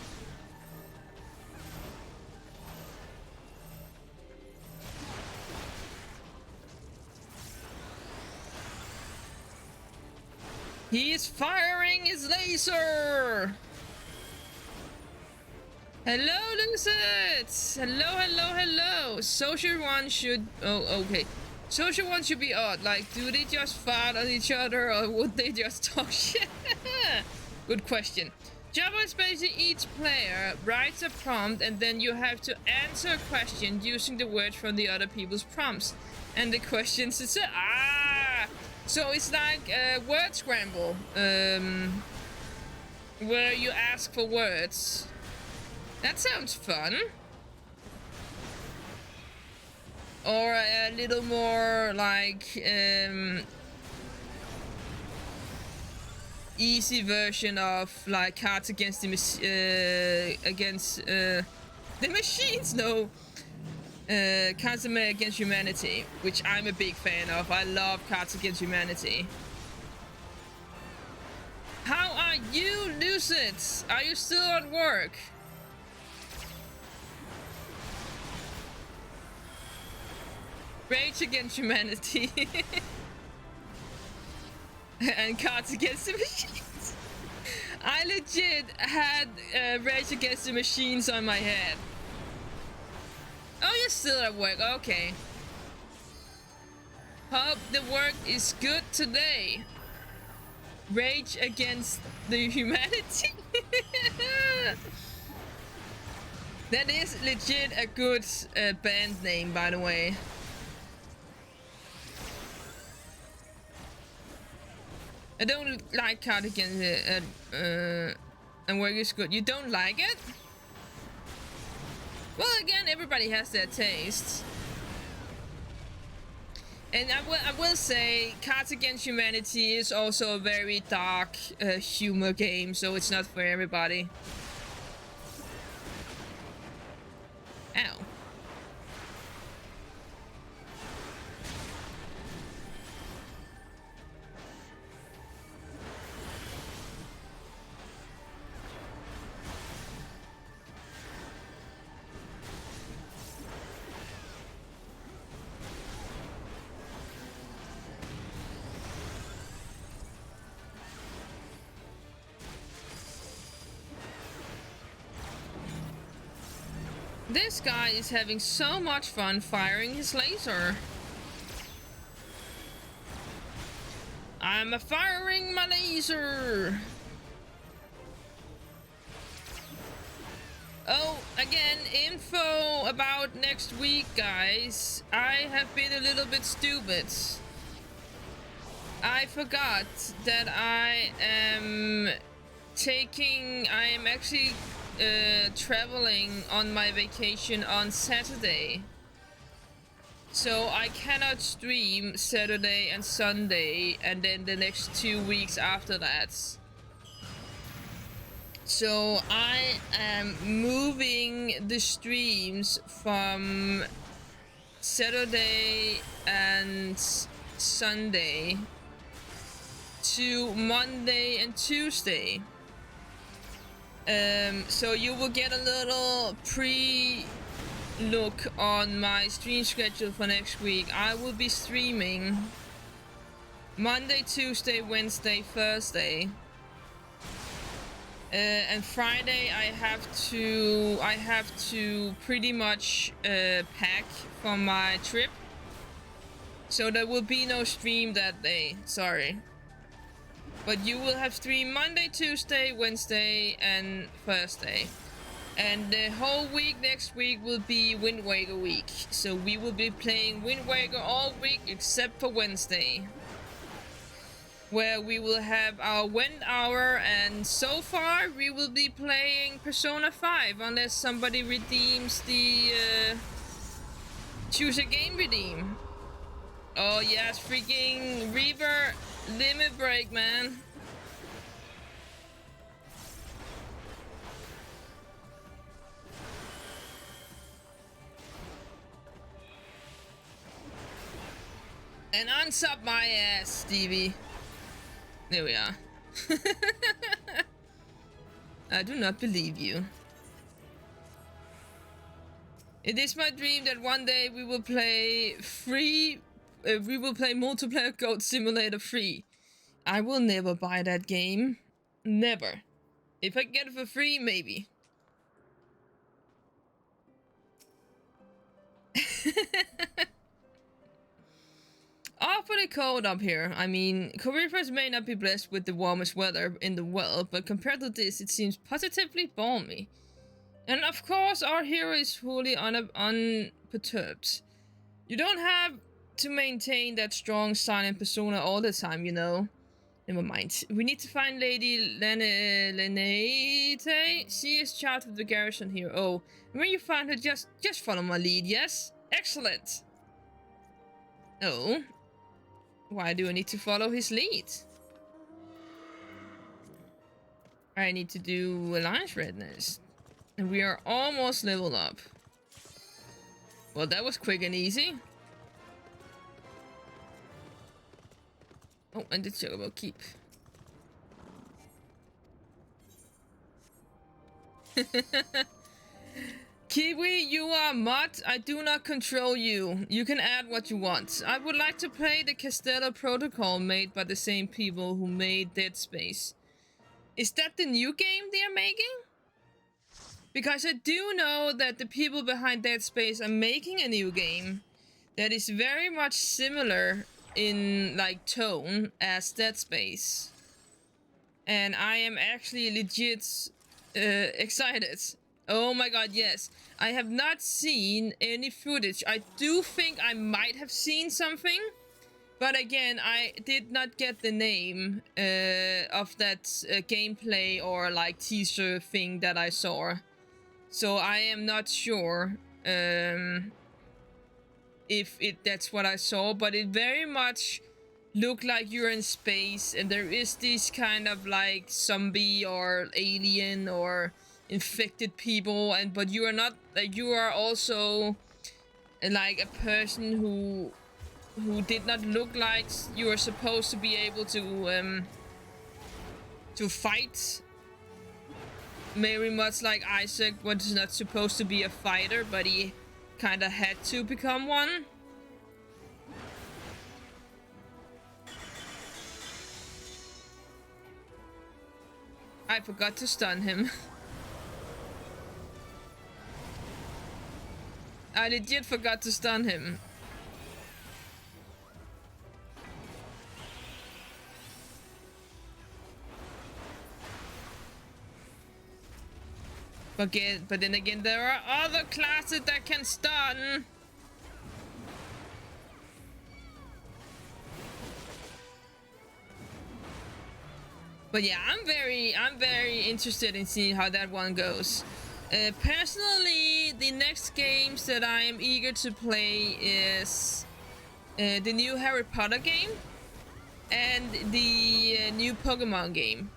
He is firing his laser! Hello, Lucid! Hello, hello, hello! Social one should... Oh, okay. Social one should be odd. Like, do they just fart on each other or would they just talk shit? Good question. Java is basically each player writes a prompt and then you have to answer a question using the words from the other people's prompts. And the questions is... So it's like a word scramble. Where you ask for words. That sounds fun. Or a little more like easy version of like Cards Against the Machines. No, Cards Against Humanity, which I'm a big fan of. I love Cards Against Humanity. How are you, Lucid? Are you still at work? Rage Against Humanity. And Cards Against the Machines. I legit had Rage Against the Machines on my head. Oh, you're still at work. Okay. Hope the work is good today. Rage Against the Humanity. That is legit a good band name, by the way. I don't like Cardigan and work is good. You don't like it? Well, again, everybody has their taste. And I will say, Cards Against Humanity is also a very dark humor game, so it's not for everybody. Ow. This guy is having so much fun firing his laser. I'm firing my laser. Oh, again, info about next week, guys. I have been a little bit stupid. I forgot that I am actually traveling on my vacation on Saturday. So I cannot stream Saturday and Sunday and then the next 2 weeks after that. So I am moving the streams from Saturday and Sunday to Monday and Tuesday. So you will get a little pre-look on my stream schedule for next week. I will be streaming Monday, Tuesday, Wednesday, Thursday. And Friday I have to pretty much pack for my trip. So there will be no stream that day, sorry. But you will have stream Monday, Tuesday, Wednesday, and Thursday. And the whole week next week will be Wind Waker week. So we will be playing Wind Waker all week except for Wednesday, where we will have our Wind Hour, and so far we will be playing Persona 5 unless somebody redeems the choose a game redeem. Oh yes, freaking Reaver limit break, man. And unsub my ass, Stevie. There we are. I do not believe you. It is my dream that one day we will play multiplayer Goat Simulator free. I will never buy that game. Never. If I get it for free, maybe. Awfully cold up here. I mean, Coryphus may not be blessed with the warmest weather in the world, but compared to this, it seems positively balmy. And of course, our hero is fully unperturbed. You don't have to maintain that strong, silent persona all the time, you know. Never mind. We need to find Lady Lenate. She is charged with the garrison here. Oh, and when you find her, just follow my lead, yes? Excellent. Oh. Why do I need to follow his lead? I need to do alliance readiness. And we are almost leveled up. Well, that was quick and easy. Oh, and the chocobo keep. Kiwi, you are mod. I do not control you. You can add what you want. I would like to play the Castello Protocol made by the same people who made Dead Space. Is that the new game they are making? Because I do know that the people behind Dead Space are making a new game that is very much similar in like tone as Dead Space. And I am actually legit excited. Oh my god, yes. I have not seen any footage. I do think I might have seen something. But again, I did not get the name of that gameplay or like teaser thing that I saw. So I am not sure if that's what I saw. But it very much looked like you're in space. And there is this kind of like zombie or alien or infected people, but you are not, you are also like a person who did not look like you are supposed to be able to fight. Very much like Isaac was not supposed to be a fighter, but he kind of had to become one. I forgot to stun him. I legit forgot to stun him. But then again, there are other classes that can stun. But yeah, I'm very interested in seeing how that one goes. Personally, the next games that I am eager to play is the new Harry Potter game and the new Pokemon game.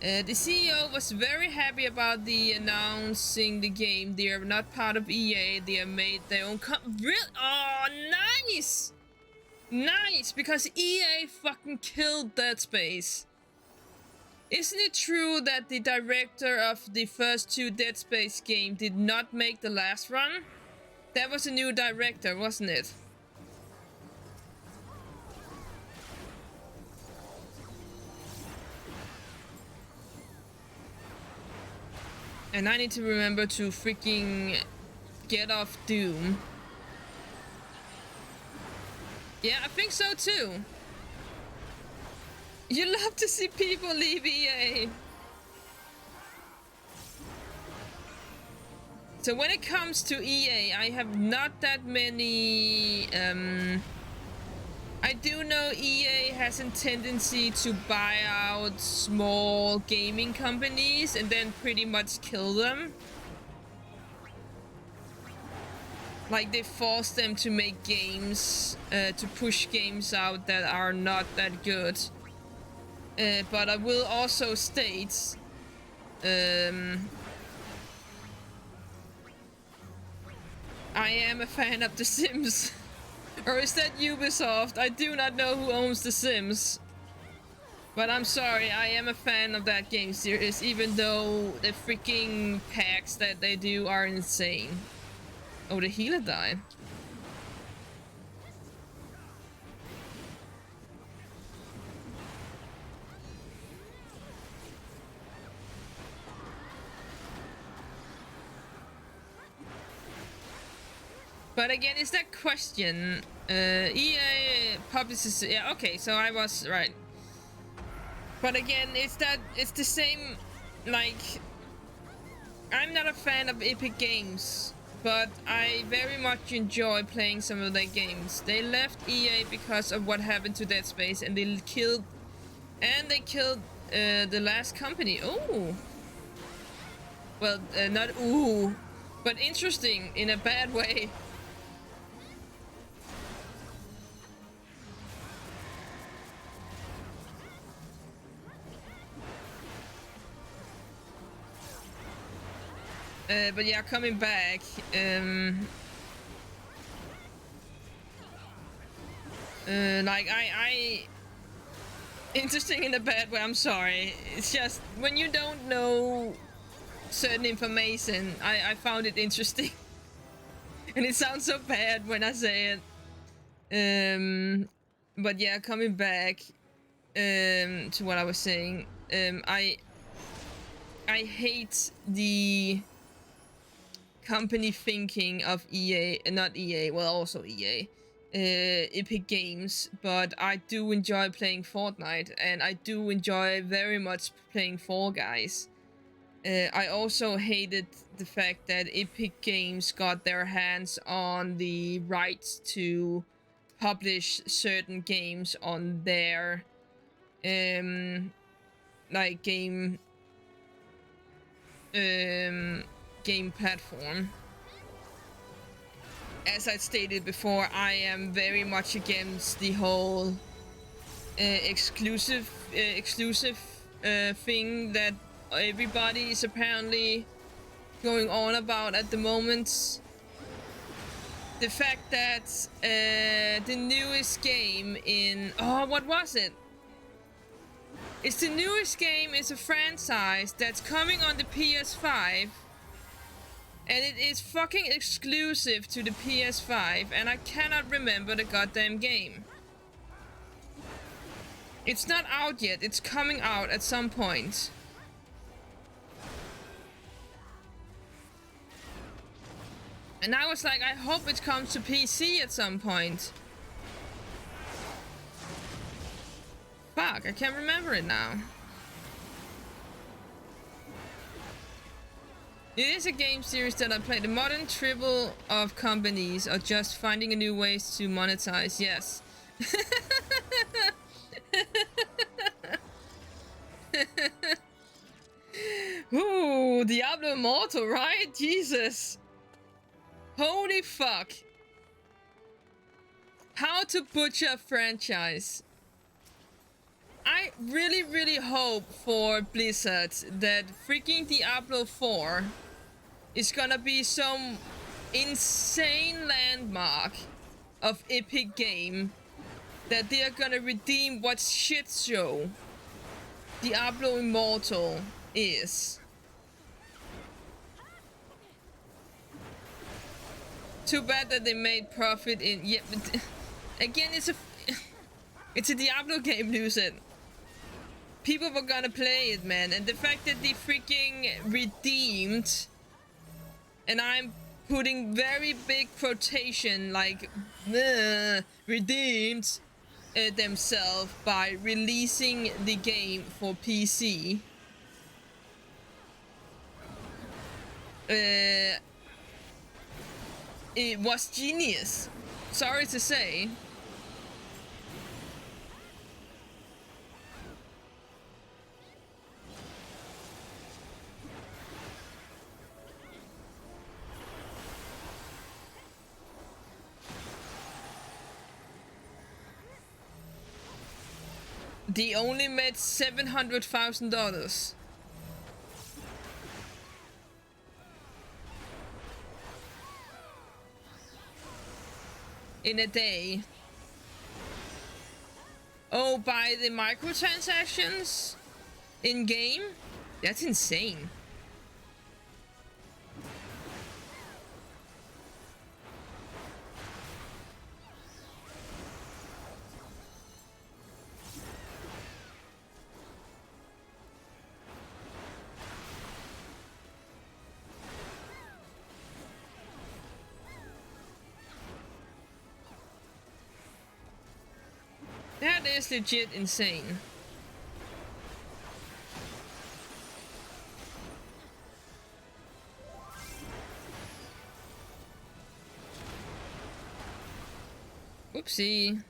The CEO was very happy about the announcing the game. They are not part of EA. They have made their own Oh, nice! Nice! Because EA fucking killed Dead Space. Isn't it true that the director of the first two Dead Space games did not make the last run? That was a new director, wasn't it? And I need to remember to freaking get off Doom. Yeah, I think so too. You love to see people leave EA. So when it comes to EA, I have not that many... I do know EA has a tendency to buy out small gaming companies and then pretty much kill them. Like they force them to make games, to push games out that are not that good. But I will also state, I am a fan of The Sims. Or is that Ubisoft? I do not know who owns The Sims. But I'm sorry, I am a fan of that game series, even though the freaking packs that they do are insane. Oh, the healer died. But again, it's that question. EA publishes. Yeah, okay, so I was right. But again, it's the same. Like, I'm not a fan of Epic Games, but I very much enjoy playing some of their games. They left EA because of what happened to Dead Space, and they killed the last company. Oh, well, not ooh, but interesting in a bad way. But yeah, coming back. Like I interesting in a bad way. I'm sorry. It's just when you don't know certain information, I found it interesting, and it sounds so bad when I say it. But yeah, coming back to what I was saying. I hate the company thinking of EA, not EA, well, also EA, Epic Games, but I do enjoy playing Fortnite, and I do enjoy very much playing Fall Guys. I also hated the fact that Epic Games got their hands on the rights to publish certain games on their like game platform. As I stated before, I am very much against the whole exclusive thing that everybody is apparently going on about at the moment. The fact that the newest game in... Oh, what was it? It's the newest game is a franchise that's coming on the PS5. And it is fucking exclusive to the PS5, and I cannot remember the goddamn game. It's not out yet, it's coming out at some point. And I was like, I hope it comes to PC at some point. Fuck, I can't remember it now. It is a game series that I played. The modern tribal of companies are just finding a new ways to monetize. Yes. Ooh, Diablo Immortal, right? Jesus. Holy fuck. How to butcher a franchise. I really, really hope for Blizzard that freaking Diablo 4 is gonna be some insane landmark of epic game that they are gonna redeem what shit show Diablo Immortal is. Too bad that they made profit in... Yeah, but again, it's a Diablo game, Lucid. People were gonna play it, man, and the fact that they freaking redeemed, and I'm putting very big quotation, like, redeemed themselves by releasing the game for PC. It was genius. Sorry to say. They only made $700,000 in a day. Oh, by the microtransactions in game? That's insane. is legit insane. Oopsie.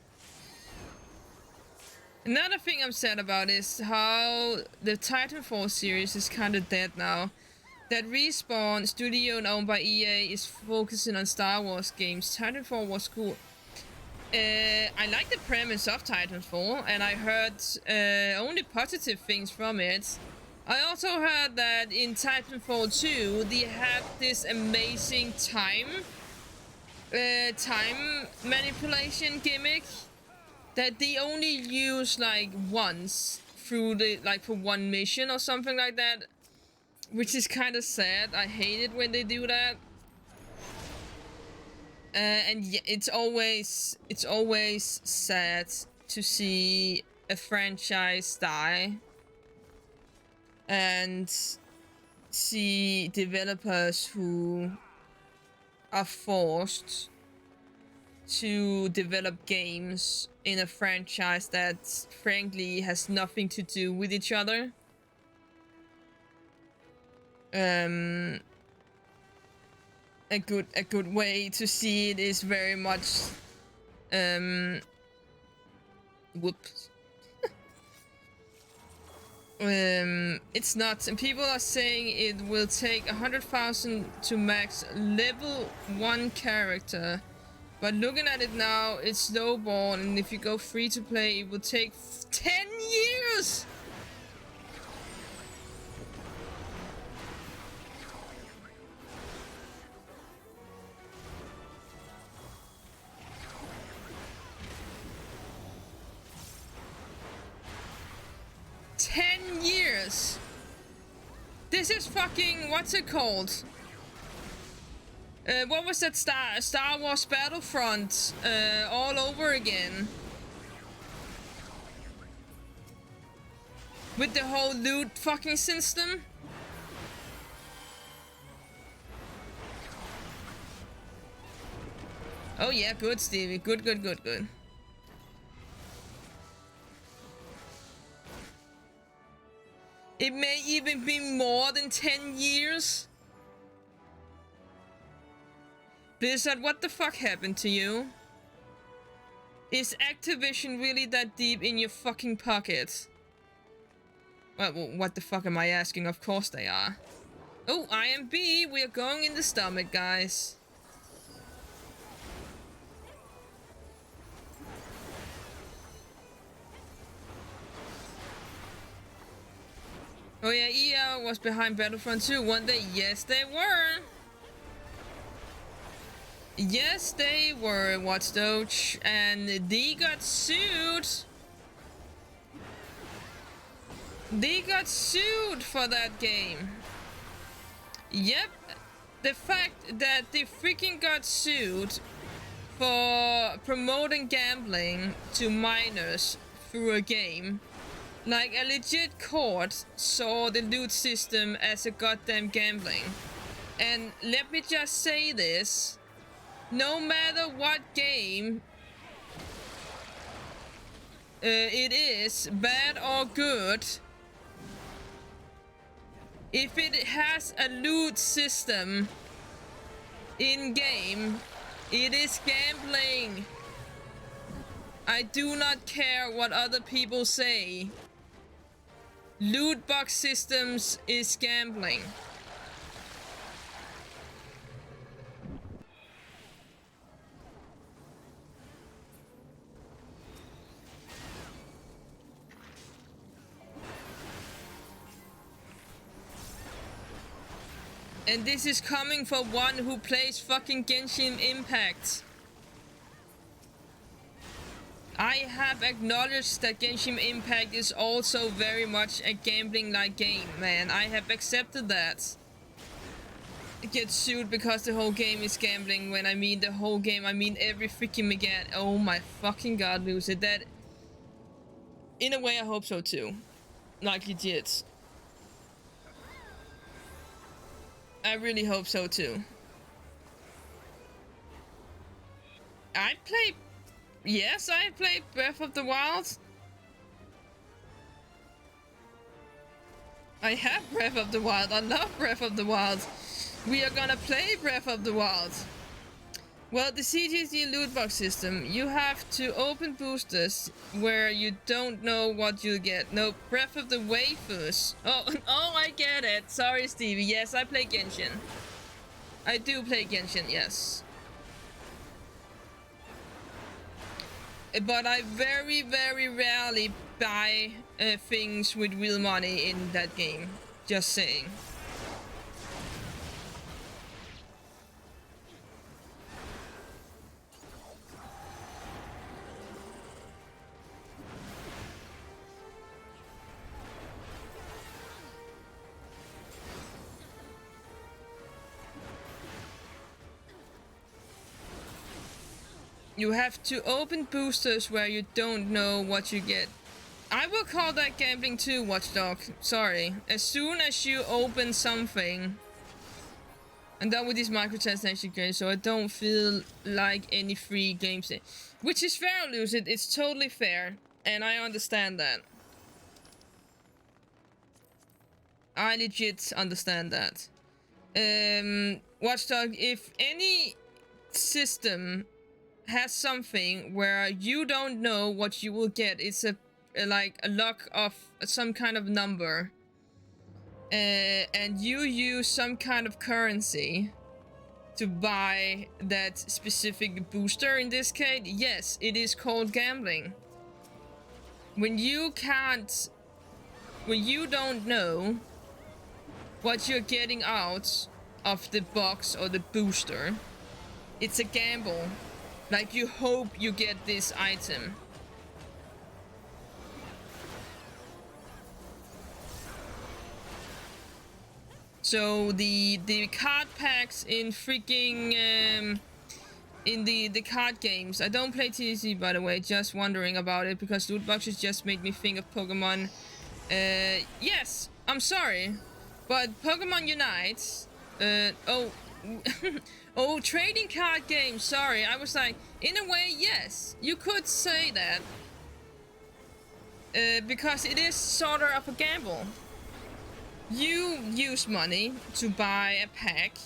Another thing I'm sad about is how the Titanfall series is kind of dead now. That Respawn, studio owned by EA, is focusing on Star Wars games. Titanfall was cool. I like the premise of Titanfall, and I heard only positive things from it. I also heard that in Titanfall 2, they have this amazing time manipulation gimmick that they only use like once through the for one mission or something like that, which is kind of sad. I hate it when they do that. And yeah, it's always sad to see a franchise die and see developers who are forced to develop games in a franchise that frankly has nothing to do with each other. A good way to see it is very much whoops. It's not, and people are saying it will take 100,000 to max level 1 character, but looking at it now, it's lowball, and if you go free to play, it will take 10 years. This is fucking, what's it called? What was that Star Wars Battlefront all over again? With the whole loot fucking system? Oh yeah, good Stevie, good. It may even be more than 10 years. Blizzard, what the fuck happened to you? Is Activision really that deep in your fucking pocket? Well, what the fuck am I asking? Of course they are. Oh, IMB, we are going in the stomach, guys. Oh yeah, EA was behind Battlefront 2 one day. Yes, they were. Yes, they were, Watch Doge. And they got sued. They got sued for that game. Yep. The fact that they freaking got sued for promoting gambling to minors through a game. Like, a legit court saw the loot system as a goddamn gambling. And let me just say this. No matter what game it is, bad or good, if it has a loot system in-game, it is gambling. I do not care what other people say. Loot box systems is gambling. And this is coming from one who plays fucking Genshin Impact. I have acknowledged that Genshin Impact is also very much a gambling-like game, man. I have accepted that. Get sued because the whole game is gambling. When I mean the whole game, I mean every freaking mechanic. Oh my fucking god, Lucy. That... In a way, I hope so too. Like legit. I really hope so too. I play... Yes, I played Breath of the Wild. I have Breath of the Wild. I love Breath of the Wild. We are gonna play Breath of the Wild. Well, the CGC loot box system, you have to open boosters where you don't know what you'll get. No, Breath of the Waifus. Oh, oh, I get it. Sorry, Stevie. Yes, I play Genshin. I do play Genshin, yes. But I very, very rarely buy things with real money in that game. Just saying. You have to open boosters where you don't know what you get. I will call that gambling too, Watchdog. Sorry. As soon as you open something... I'm done with these microtransaction games, so I don't feel like any free games. Which is fair, Lucid. It's totally fair. And I understand that. I legit understand that. Watchdog, if any system has something where you don't know what you will get, it's like a luck of some kind of number, and you use some kind of currency to buy that specific booster, in this case, yes, it is called gambling. When you don't know what you're getting out of the box or the booster, it's a gamble. Like, you hope you get this item. So the card packs in freaking in the card games. I don't play TCG, by the way, just wondering about it because loot boxes just made me think of Pokemon. Yes, I'm sorry, but Pokemon Unite. Oh, trading card games, sorry. I was like, in a way, yes, you could say that. Because it is sort of a gamble. You use money to buy a pack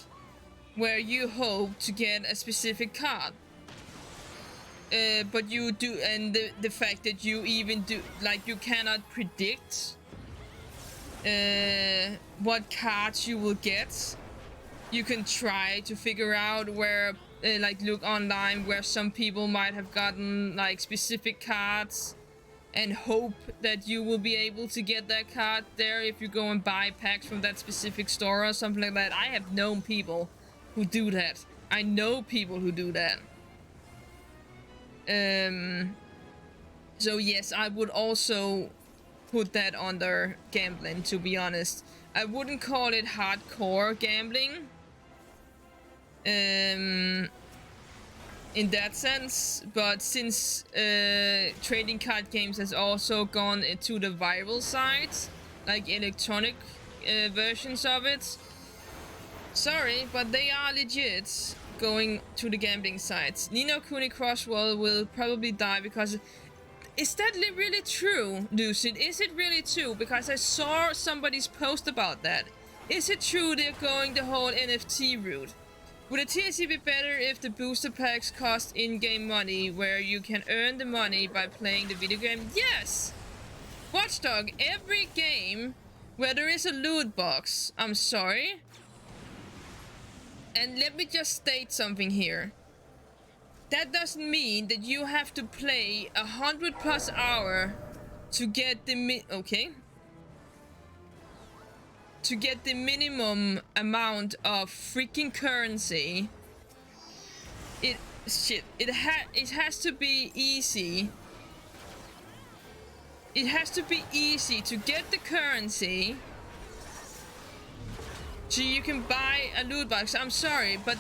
where you hope to get a specific card. But you do, and the fact that you even do, like, you cannot predict what cards you will get. You can try to figure out where, like, look online where some people might have gotten, like, specific cards and hope that you will be able to get that card there if you go and buy packs from that specific store or something like that. I have known people who do that. I know people who do that. So yes, I would also put that under gambling, to be honest. I wouldn't call it hardcore gambling. In that sense, but since trading card games has also gone into the viral side, like electronic versions of it, sorry, but they are legit going to the gambling sites. Nino Kuni Crosswell will probably die because... Is that really true, Lucid? Is it really true? Because I saw somebody's post about that. Is it true they're going the whole NFT route? Would a TLC be better if the booster packs cost in-game money, where you can earn the money by playing the video game? Yes! Watchdog, every game where there is a loot box, I'm sorry. And let me just state something here. That doesn't mean that you have to play 100+ hours to get the to get the minimum amount of freaking currency. It has to be easy. It has to be easy to get the currency so you can buy a loot box. I'm sorry, but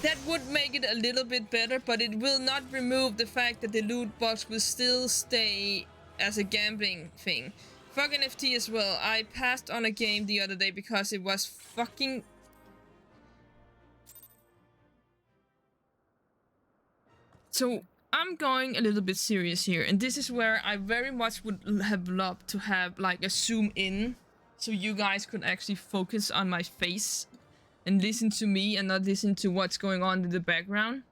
that would make it a little bit better, but it will not remove the fact that the loot box will still stay as a gambling thing. Fuck NFT as well. I passed on a game the other day because it was fucking... So, I'm going a little bit serious here, and this is where I very much would have loved to have like a zoom in so you guys could actually focus on my face and listen to me and not listen to what's going on in the background.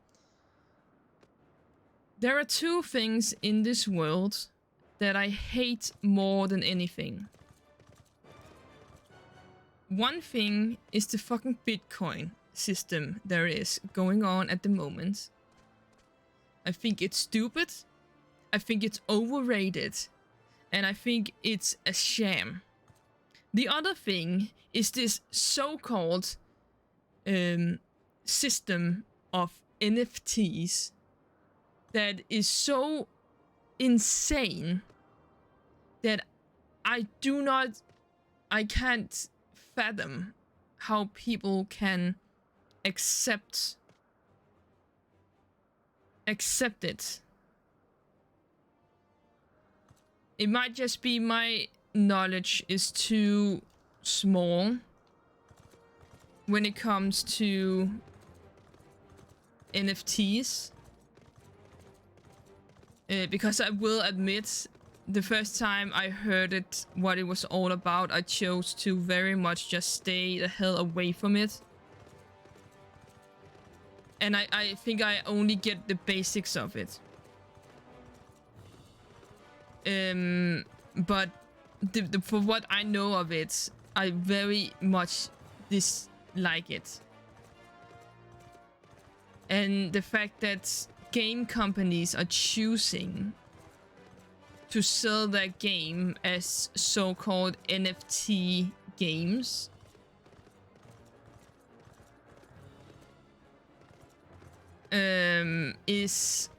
There are two things in this world that I hate more than anything. One thing is the fucking Bitcoin system there is going on at the moment. I think it's stupid. I think it's overrated. And I think it's a sham. The other thing is this so-called system of NFTs that is so insane that I can't fathom how people can accept it. It might just be my knowledge is too small when it comes to NFTs. Because I will admit, the first time I heard it, what it was all about, I chose to very much just stay the hell away from it. And I think I only get the basics of it. But for what I know of it, I very much dislike it. And the fact that game companies are choosing to sell their game as so-called NFT games is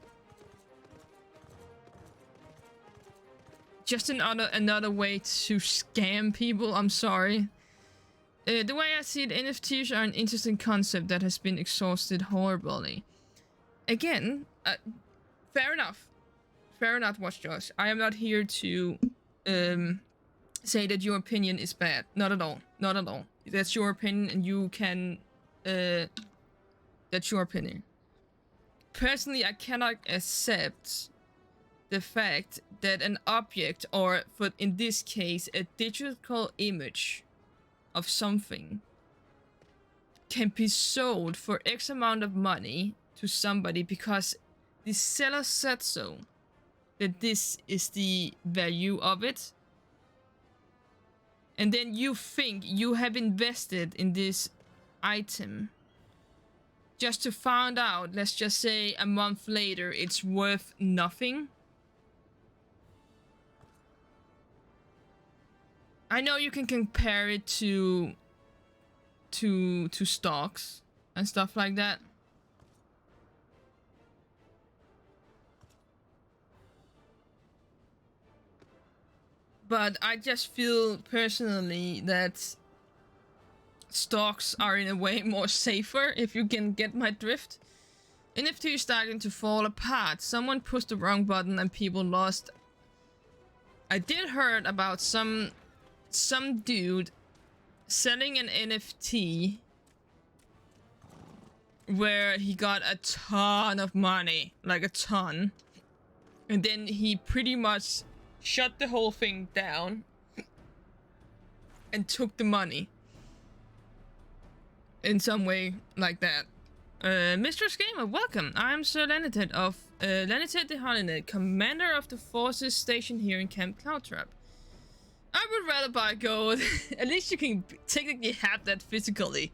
just another way to scam people. I'm sorry. The way I see it, NFTs are an interesting concept that has been exhausted horribly. Again, fair enough. Fair enough, Watch Josh. I am not here to say that your opinion is bad. Not at all. Not at all. That's your opinion, and you can... that's your opinion. Personally, I cannot accept the fact that an object, or for in this case, a digital image of something, can be sold for X amount of money to somebody because the seller said so, that this is the value of it. And then you think you have invested in this item just to find out, let's just say a month later, it's worth nothing. I know you can compare it to stocks and stuff like that. But I just feel personally that stocks are in a way more safer, if you can get my drift. NFT is starting to fall apart. Someone pushed the wrong button and people lost. I did heard about some dude selling an NFT where he got a ton of money, like a ton. And then he pretty much shut the whole thing down and took the money. In some way like that. Mistress Gamer, welcome. I'm Sir Lenited of Lenited the Holinet, commander of the forces stationed here in Camp Cloudtrap. I would rather buy gold. At least you can technically have that physically.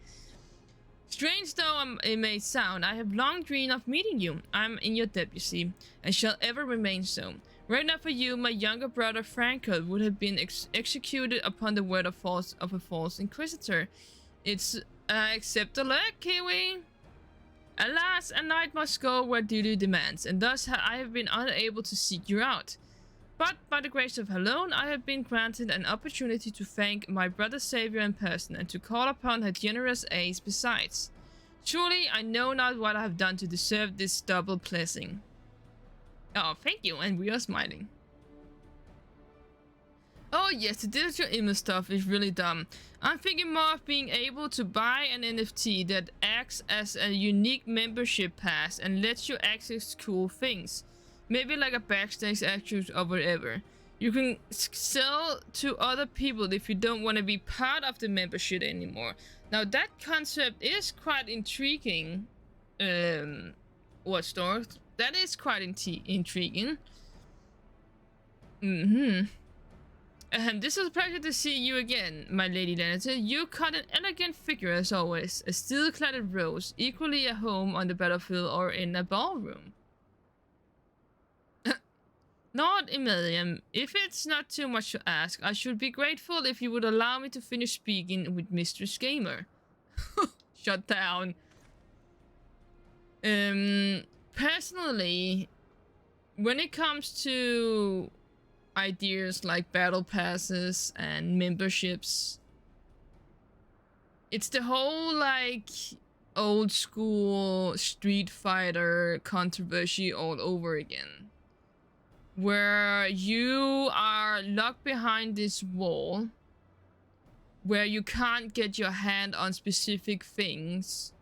Strange though it may sound, I have long dreamed of meeting you. I'm in your debt, you see, and shall ever remain so. Right now for you, my younger brother Franco would have been executed upon the word of a false inquisitor. It's accept the luck, Kiwi. Alas, a knight must go where duty demands, and thus I have been unable to seek you out. But by the grace of Helone, I have been granted an opportunity to thank my brother Savior in person, and to call upon her generous aid besides. Truly, I know not what I have done to deserve this double blessing. Oh, thank you, and we are smiling. Oh yes, the digital image stuff is really dumb. I'm thinking more of being able to buy an NFT that acts as a unique membership pass and lets you access cool things. Maybe like a backstage access or whatever. You can sell to other people if you don't want to be part of the membership anymore. Now that concept is quite intriguing. Watch Dogs. That is quite intriguing. And this is a pleasure to see you again, my lady Lannister. You cut an elegant figure as always. A steel-cladded rose, equally at home on the battlefield or in a ballroom. Lord Emilium, if it's not too much to ask, I should be grateful if you would allow me to finish speaking with Mistress Gamer. Shut down. Personally, when it comes to ideas like battle passes and memberships, it's the whole like old school Street Fighter controversy all over again, where you are locked behind this wall where you can't get your hand on specific things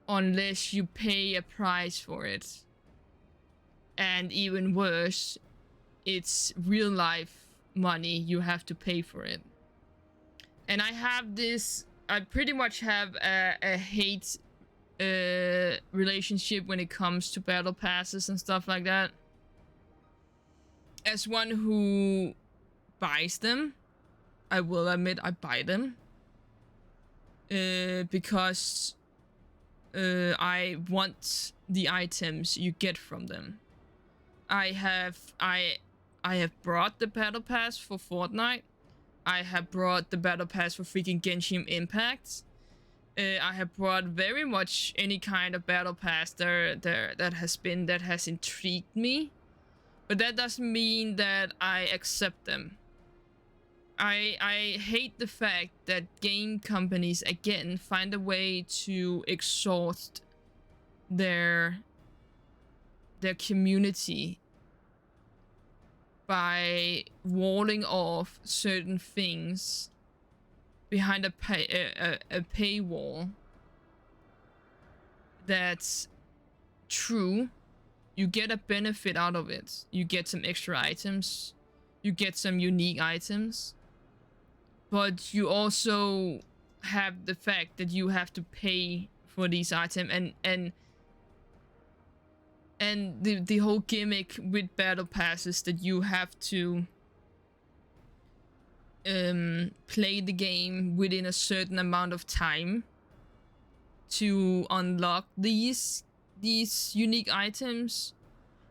unless you pay a price for it. And even worse, it's real life money, you have to pay for it. And I pretty much have a hate relationship when it comes to battle passes and stuff like that. As one who buys them, I will admit I buy them. Because I want the items you get from them. I have brought the battle pass for Fortnite. I have brought the battle pass for freaking Genshin Impact. I have brought very much any kind of battle pass that has intrigued me. But that doesn't mean that I accept them. I hate the fact that game companies again find a way to exhaust their community by walling off certain things behind a paywall. That's true. You get a benefit out of it. You get some extra items. You get some unique items. But you also have the fact that you have to pay for these items, and the whole gimmick with battle passes that you have to play the game within a certain amount of time to unlock these unique items.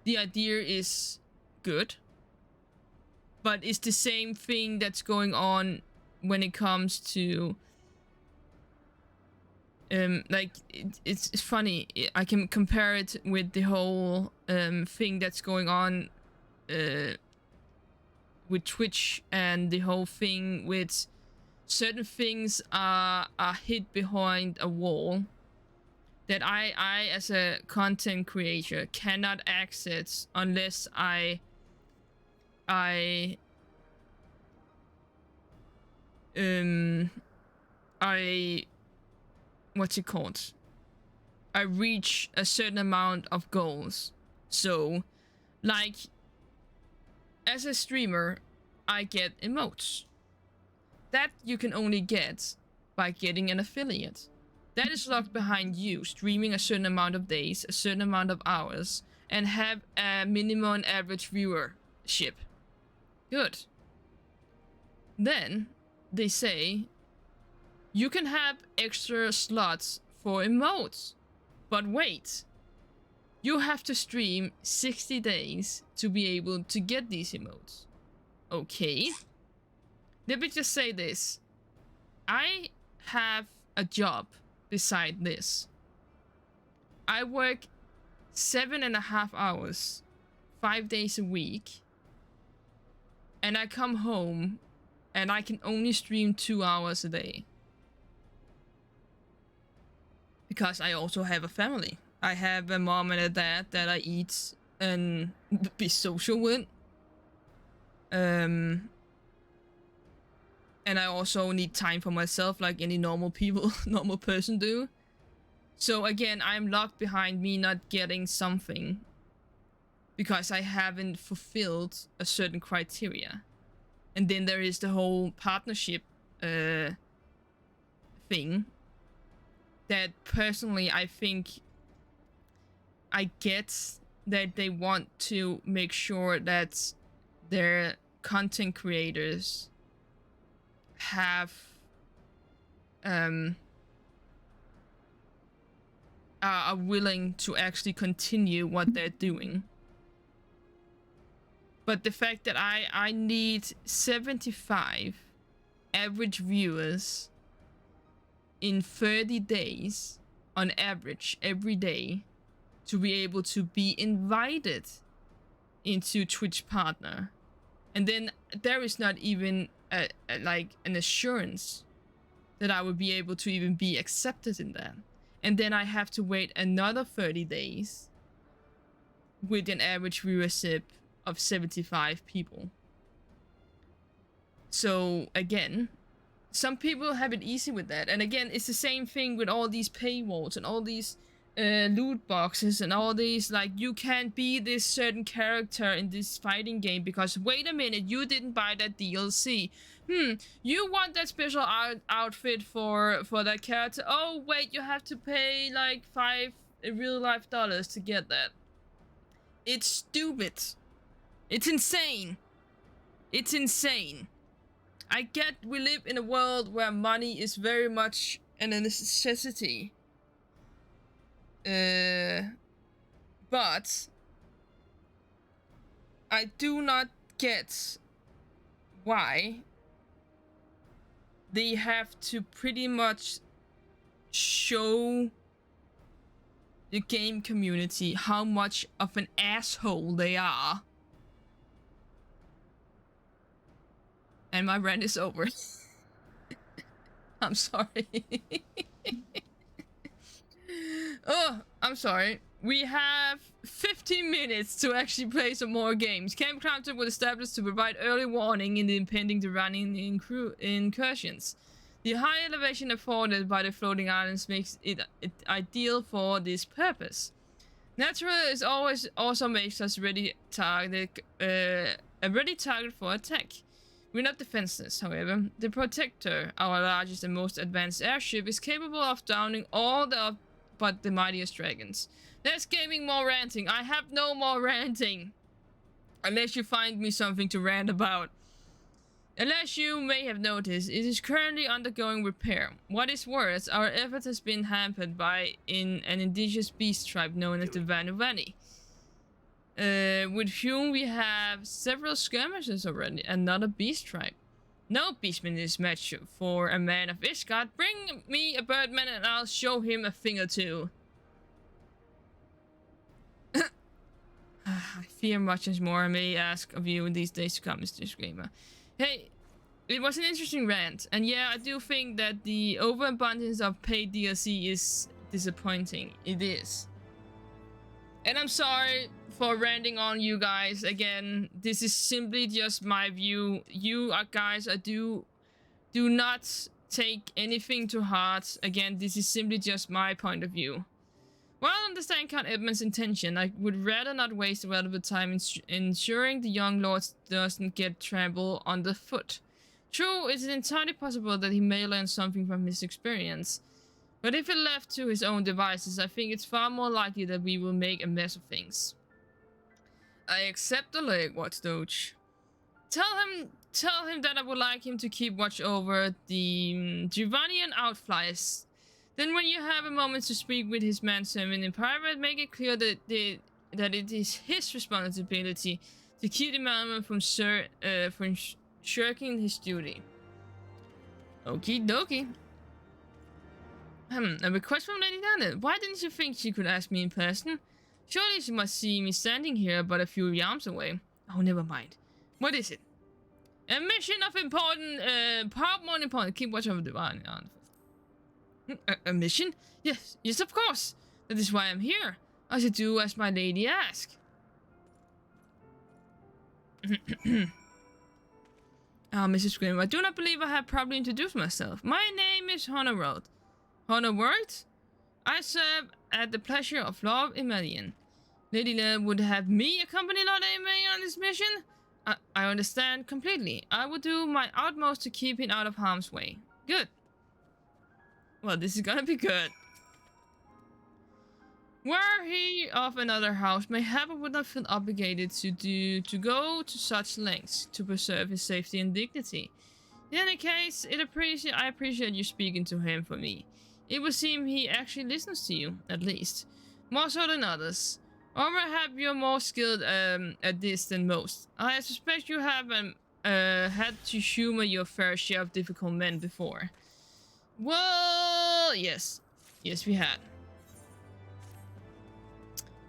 The idea is good, but it's the same thing that's going on when it comes to like it's funny. I can compare it with the whole thing that's going on with Twitch, and the whole thing with certain things are hid behind a wall that I as a content creator cannot access unless I what's it called? I reach a certain amount of goals. So, like, as a streamer, I get emotes. That you can only get by getting an affiliate. That is locked behind you streaming a certain amount of days, a certain amount of hours, and have a minimum average viewership. Good. Then they say you can have extra slots for emotes. But wait, you have to stream 60 days to be able to get these emotes. Okay. Let me just say this. I have a job beside this. I work 7.5 hours, 5 days a week. And I come home and I can only stream 2 hours a day. Because I also have a family. I have a mom and a dad that I eat and be social with. And I also need time for myself like any normal people, normal person do. So again, I'm locked behind me not getting something because I haven't fulfilled a certain criteria. And then there is the whole partnership thing that personally I think I get that they want to make sure that their content creators have are willing to actually continue what they're doing. But the fact that I need 75 average viewers in 30 days on average every day to be able to be invited into Twitch partner, and then there is not even like an assurance that I would be able to even be accepted in that, and then I have to wait another 30 days with an average viewership of 75 people. So again, some people have it easy with that, and again, it's the same thing with all these paywalls and all these loot boxes and all these, like, you can't be this certain character in this fighting game because wait a minute, you didn't buy that DLC. You want that special outfit for that character. Oh wait, you have to pay like $5 real life dollars to get that. It's stupid. It's insane. It's insane. I get we live in a world where money is very much a necessity. But I do not get why they have to pretty much show the game community how much of an asshole they are. And my rant is over. I'm sorry. Oh, I'm sorry. We have 15 minutes to actually play some more games. Camp Counter was established to provide early warning in the impending Durrani incursions. The high elevation afforded by the floating islands makes it ideal for this purpose. Natural is always also makes us a ready target for attack. We're not defenseless, however. The Protector, our largest and most advanced airship, is capable of downing all but the mightiest dragons. There's gaming more ranting. I have no more ranting. Unless you find me something to rant about. Unless you may have noticed, it is currently undergoing repair. What is worse, our effort has been hampered by an indigenous beast tribe known as the Vanuvani. With whom we have several skirmishes already. Another beast tribe. No beastman in this match for a man of Ishgard. Bring me a birdman and I'll show him a thing or two. I fear much more I may ask of you in these days to come, Mr. Screamer. Hey, it was an interesting rant. And yeah, I do think that the overabundance of paid DLC is disappointing. It is. And I'm sorry for ranting on you guys again. This is simply just my view. You guys, I do not take anything to heart. Again, this is simply just my point of view. While I understand Count Edmund's intention, I would rather not waste valuable time ensuring the young lord doesn't get trampled underfoot. True, it is entirely possible that he may learn something from his experience. But if it left to his own devices, I think it's far more likely that we will make a mess of things. I accept the leg, Watchdoge. Tell him that I would like him to keep watch over the Giovannian outflies. Then when you have a moment to speak with his manservant in private, make it clear that it is his responsibility to keep the man from shirking his duty. Okie dokie. A request from Lady Dana. Why didn't you think she could ask me in person? Surely she must see me standing here but a few yards away. Oh, never mind. What is it? A mission of more important. Keep watch over the one. A mission? Yes, of course. That is why I'm here. I should do as my lady asked. Mrs. Grimm, I do not believe I have properly introduced myself. My name is Honorworld. Honorworld? I serve at the pleasure of Lord Emelian. Lady Lair would have me accompany Lord Emelian on this mission? I understand completely. I will do my utmost to keep him out of harm's way. Good. Well, this is gonna be good. Were he of another house, mayhap I would not feel obligated to go to such lengths to preserve his safety and dignity. In any case, I appreciate you speaking to him for me. It would seem he actually listens to you, at least. More so than others. Or perhaps you're more skilled at this than most. I suspect you have had to humor your fair share of difficult men before. Well, yes. Yes, we had.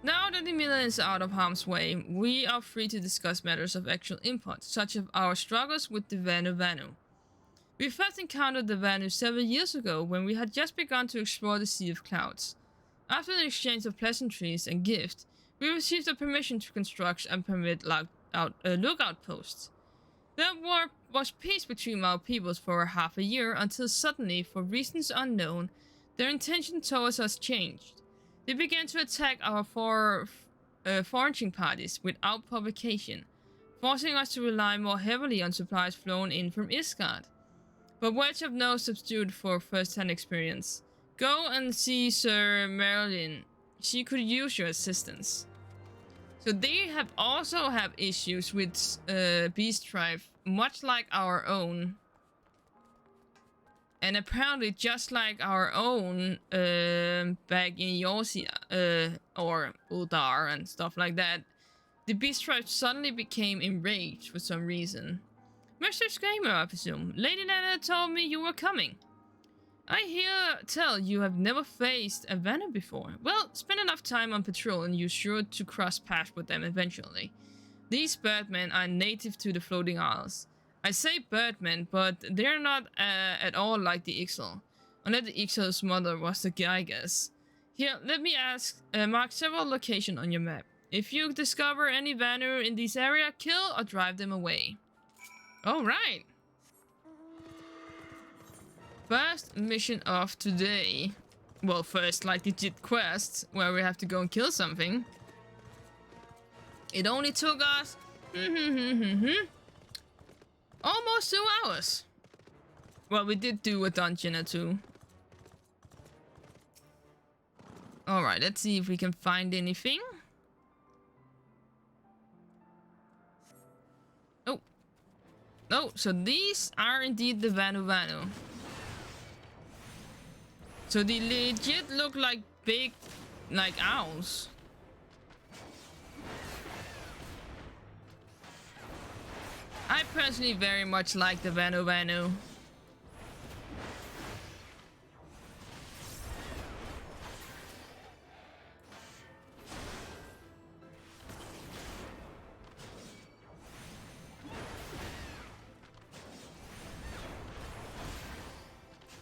Now that the Emelian is out of harm's way, we are free to discuss matters of actual import, such as our struggles with the Vanu. We first encountered the Vanu several years ago when we had just begun to explore the Sea of Clouds. After an exchange of pleasantries and gifts, we received a permission to construct and permit lookout posts. There was peace between our peoples for half a year until suddenly, for reasons unknown, their intention towards us changed. They began to attack our foraging parties without provocation, forcing us to rely more heavily on supplies flown in from Isgard. But words have no substitute for first-hand experience. Go and see Sir Marilyn. She could use your assistance. So they have also have issues with beast tribe, much like our own. And apparently just like our own back in Yosia, or Uldar and stuff like that, the beast tribe suddenly became enraged for some reason. Mr. Screamer, I presume. Lady Nana told me you were coming. I hear tell you have never faced a Vanu before. Well, spend enough time on patrol and you're sure to cross paths with them eventually. These birdmen are native to the Floating Isles. I say birdmen, but they're not at all like the Ixal. Unless the Ixal's mother was the guy, I guess. Here, let me mark several locations on your map. If you discover any Vanu in this area, kill or drive them away. Alright. First mission of today. Well, first, like legit quest, where we have to go and kill something. It only took us... almost 2 hours. Well, we did do a dungeon or two. Alright, let's see if we can find anything. Oh. Oh, so these are indeed the Vanu. So they legit look like big, like owls. I personally very much like the Vanu.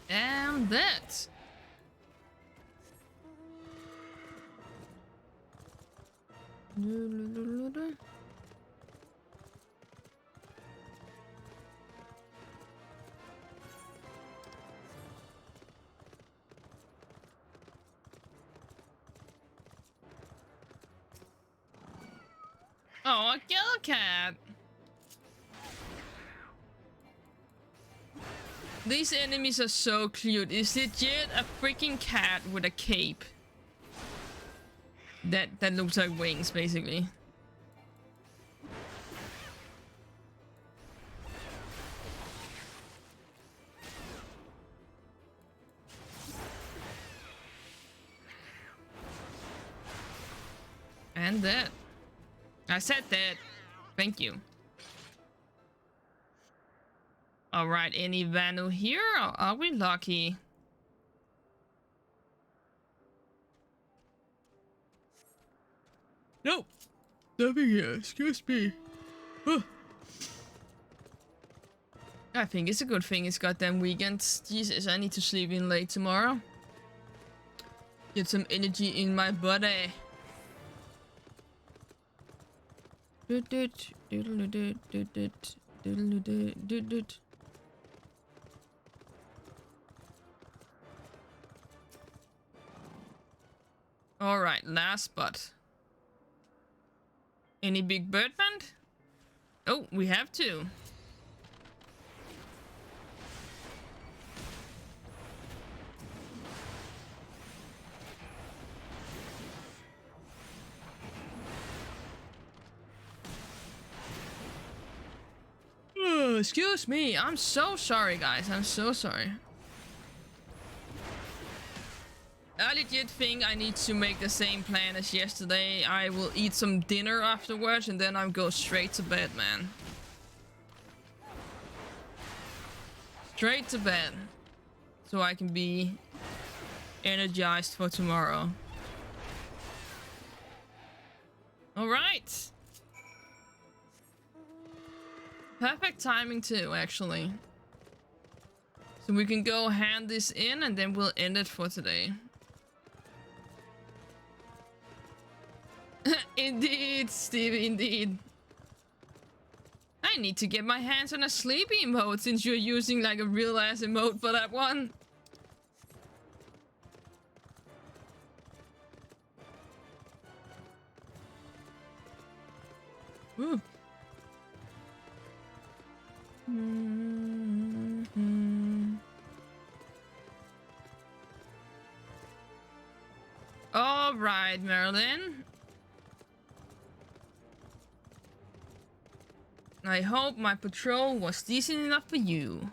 And that. Oh, a kill cat. These enemies are so cute. It's legit a freaking cat with a cape. That looks like wings, basically. And that. I said that. Thank you. Alright, any Vanu here? Or are we lucky? Nope. Nothing here. Excuse me. Huh. I think it's a good thing it's goddamn weekend. Jesus, I need to sleep in late tomorrow. Get some energy in my body. All right, last spot. Any big bird band? Oh, we have two. Excuse me. I'm so sorry, guys. I'm so sorry. I legit think I need to make the same plan as yesterday. I will eat some dinner afterwards and then I'll go straight to bed, man. Straight to bed. So I can be energized for tomorrow. Alright. Perfect timing too, actually. So we can go hand this in and then we'll end it for today. Indeed, Steve, indeed. I need to get my hands on a sleepy emote since you're using like a real ass emote for that one. Ooh. All right, Marilyn. I hope my patrol was decent enough for you.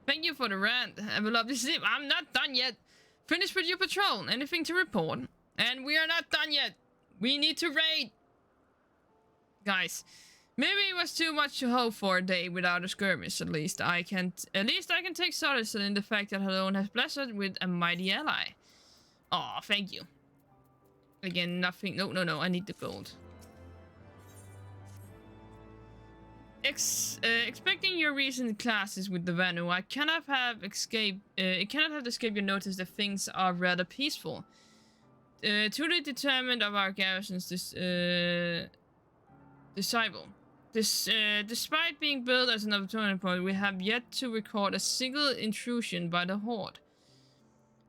Thank you for the rant. Have a lovely sleep. I'm not done yet. Finish with your patrol. Anything to report? And we are not done yet. We need to raid. Guys, maybe it was too much to hope for a day without a skirmish. At least I can take solace in the fact that Halone has blessed us with a mighty ally. Aw, thank you. Again, nothing. No. I need the gold. Expecting your recent classes with the Vanu, I cannot have escaped your notice that things are rather peaceful. Truly determined of our garrison's disciple. Despite being billed as an opportunity point, we have yet to record a single intrusion by the Horde.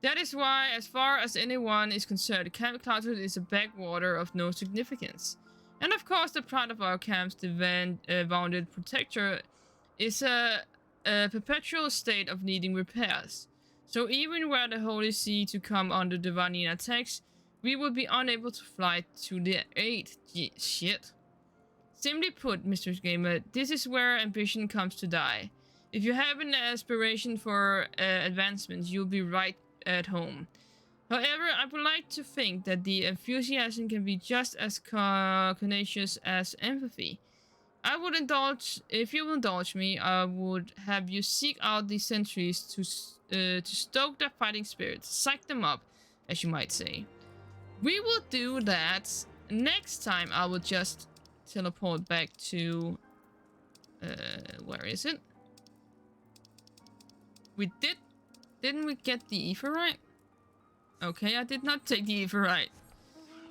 That is why, as far as anyone is concerned, Camp Cloudwood is a backwater of no significance. And of course, the pride of our camps, the Wounded Protector, is a perpetual state of needing repairs. So even were the Holy See to come under divine attacks, we would be unable to fly to their aid. Shit. Simply put, Mr. Gamer, this is where ambition comes to die. If you have an aspiration for advancements, you'll be right at home. However, I would like to think that the enthusiasm can be just as contagious as empathy. If you will indulge me, I would have you seek out the sentries to stoke their fighting spirit, psych them up, as you might say. We will do that. Next time I will just teleport back to... where is it? Didn't we get the ether right? Okay, I did not take the ether right.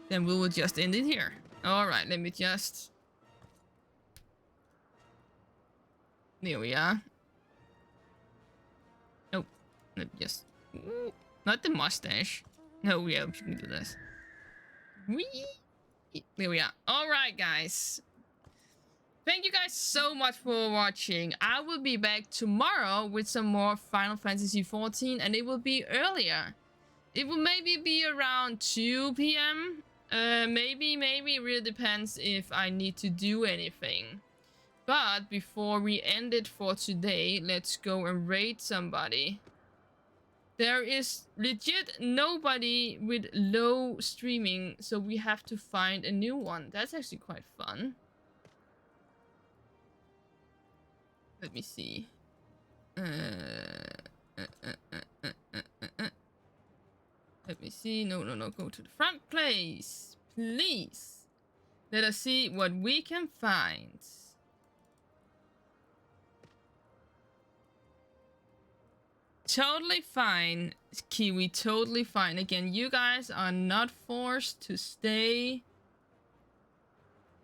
Then we will just end it here. Alright, let me just... There we are. Oh, let me just... Ooh, not the mustache. No, yeah, we can do this. Whee! There we are. Alright, guys. Thank you guys so much for watching. I will be back tomorrow with some more Final Fantasy XIV, and it will be earlier. It will maybe be around 2 PM. Maybe. It really depends if I need to do anything. But before we end it for today, let's go and raid somebody. There is legit nobody with low streaming, so we have to find a new one. That's actually quite fun. Let me see. Let me see. No. Go to the front place. Please. Let us see what we can find. Totally fine, Kiwi, totally fine. Again, you guys are not forced to stay.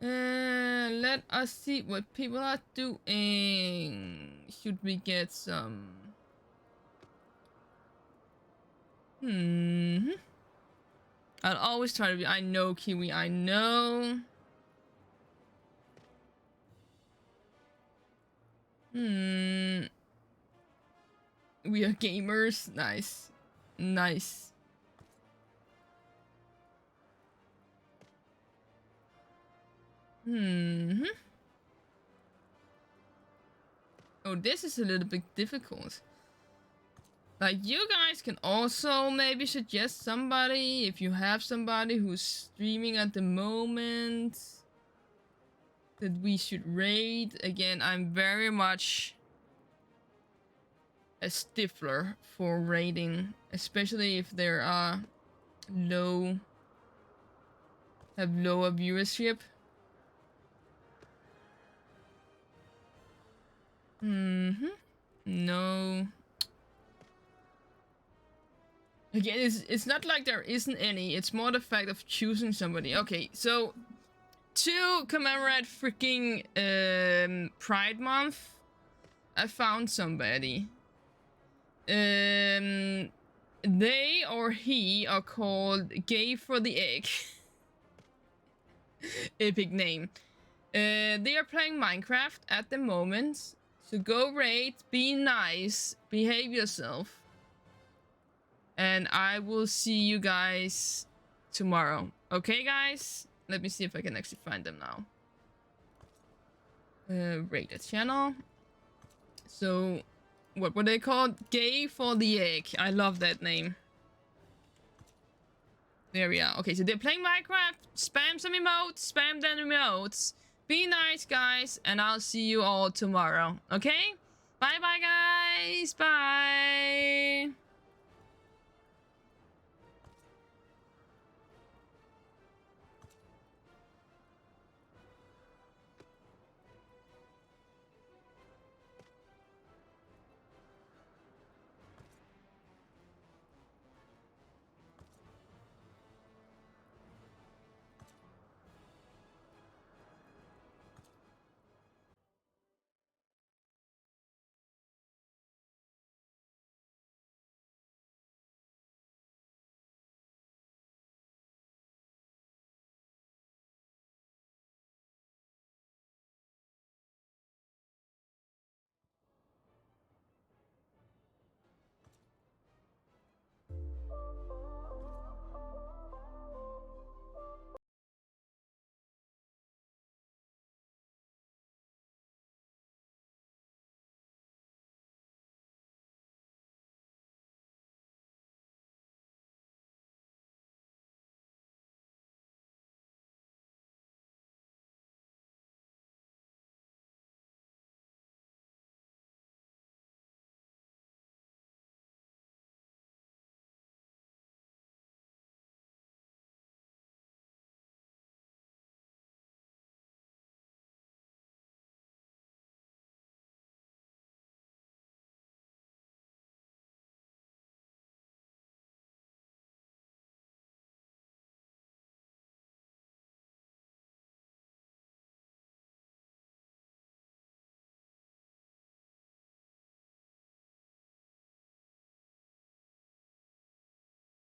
Let us see what people are doing. Should we get some... I'll always try to be... I know, Kiwi, I know. We are gamers. Nice. Nice. Oh, this is a little bit difficult. Like, you guys can also maybe suggest somebody if you have somebody who's streaming at the moment that we should raid. Again, I'm very much a stiffler for raiding, especially if there are lower viewership. No. Again, it's not like there isn't any. It's more the fact of choosing somebody. Okay, so to commemorate freaking Pride Month, I found somebody. They or he are called Gay for the Egg. Epic name. They are playing Minecraft at the moment. So go raid, be nice, behave yourself. And I will see you guys tomorrow. Okay, guys? Let me see if I can actually find them now. Rate the channel. So, what were they called? Gay for the Egg. I love that name. There we are. Okay, so they're playing Minecraft. Spam some emotes. Spam them emotes. Be nice, guys. And I'll see you all tomorrow. Okay? Bye-bye, guys. Bye.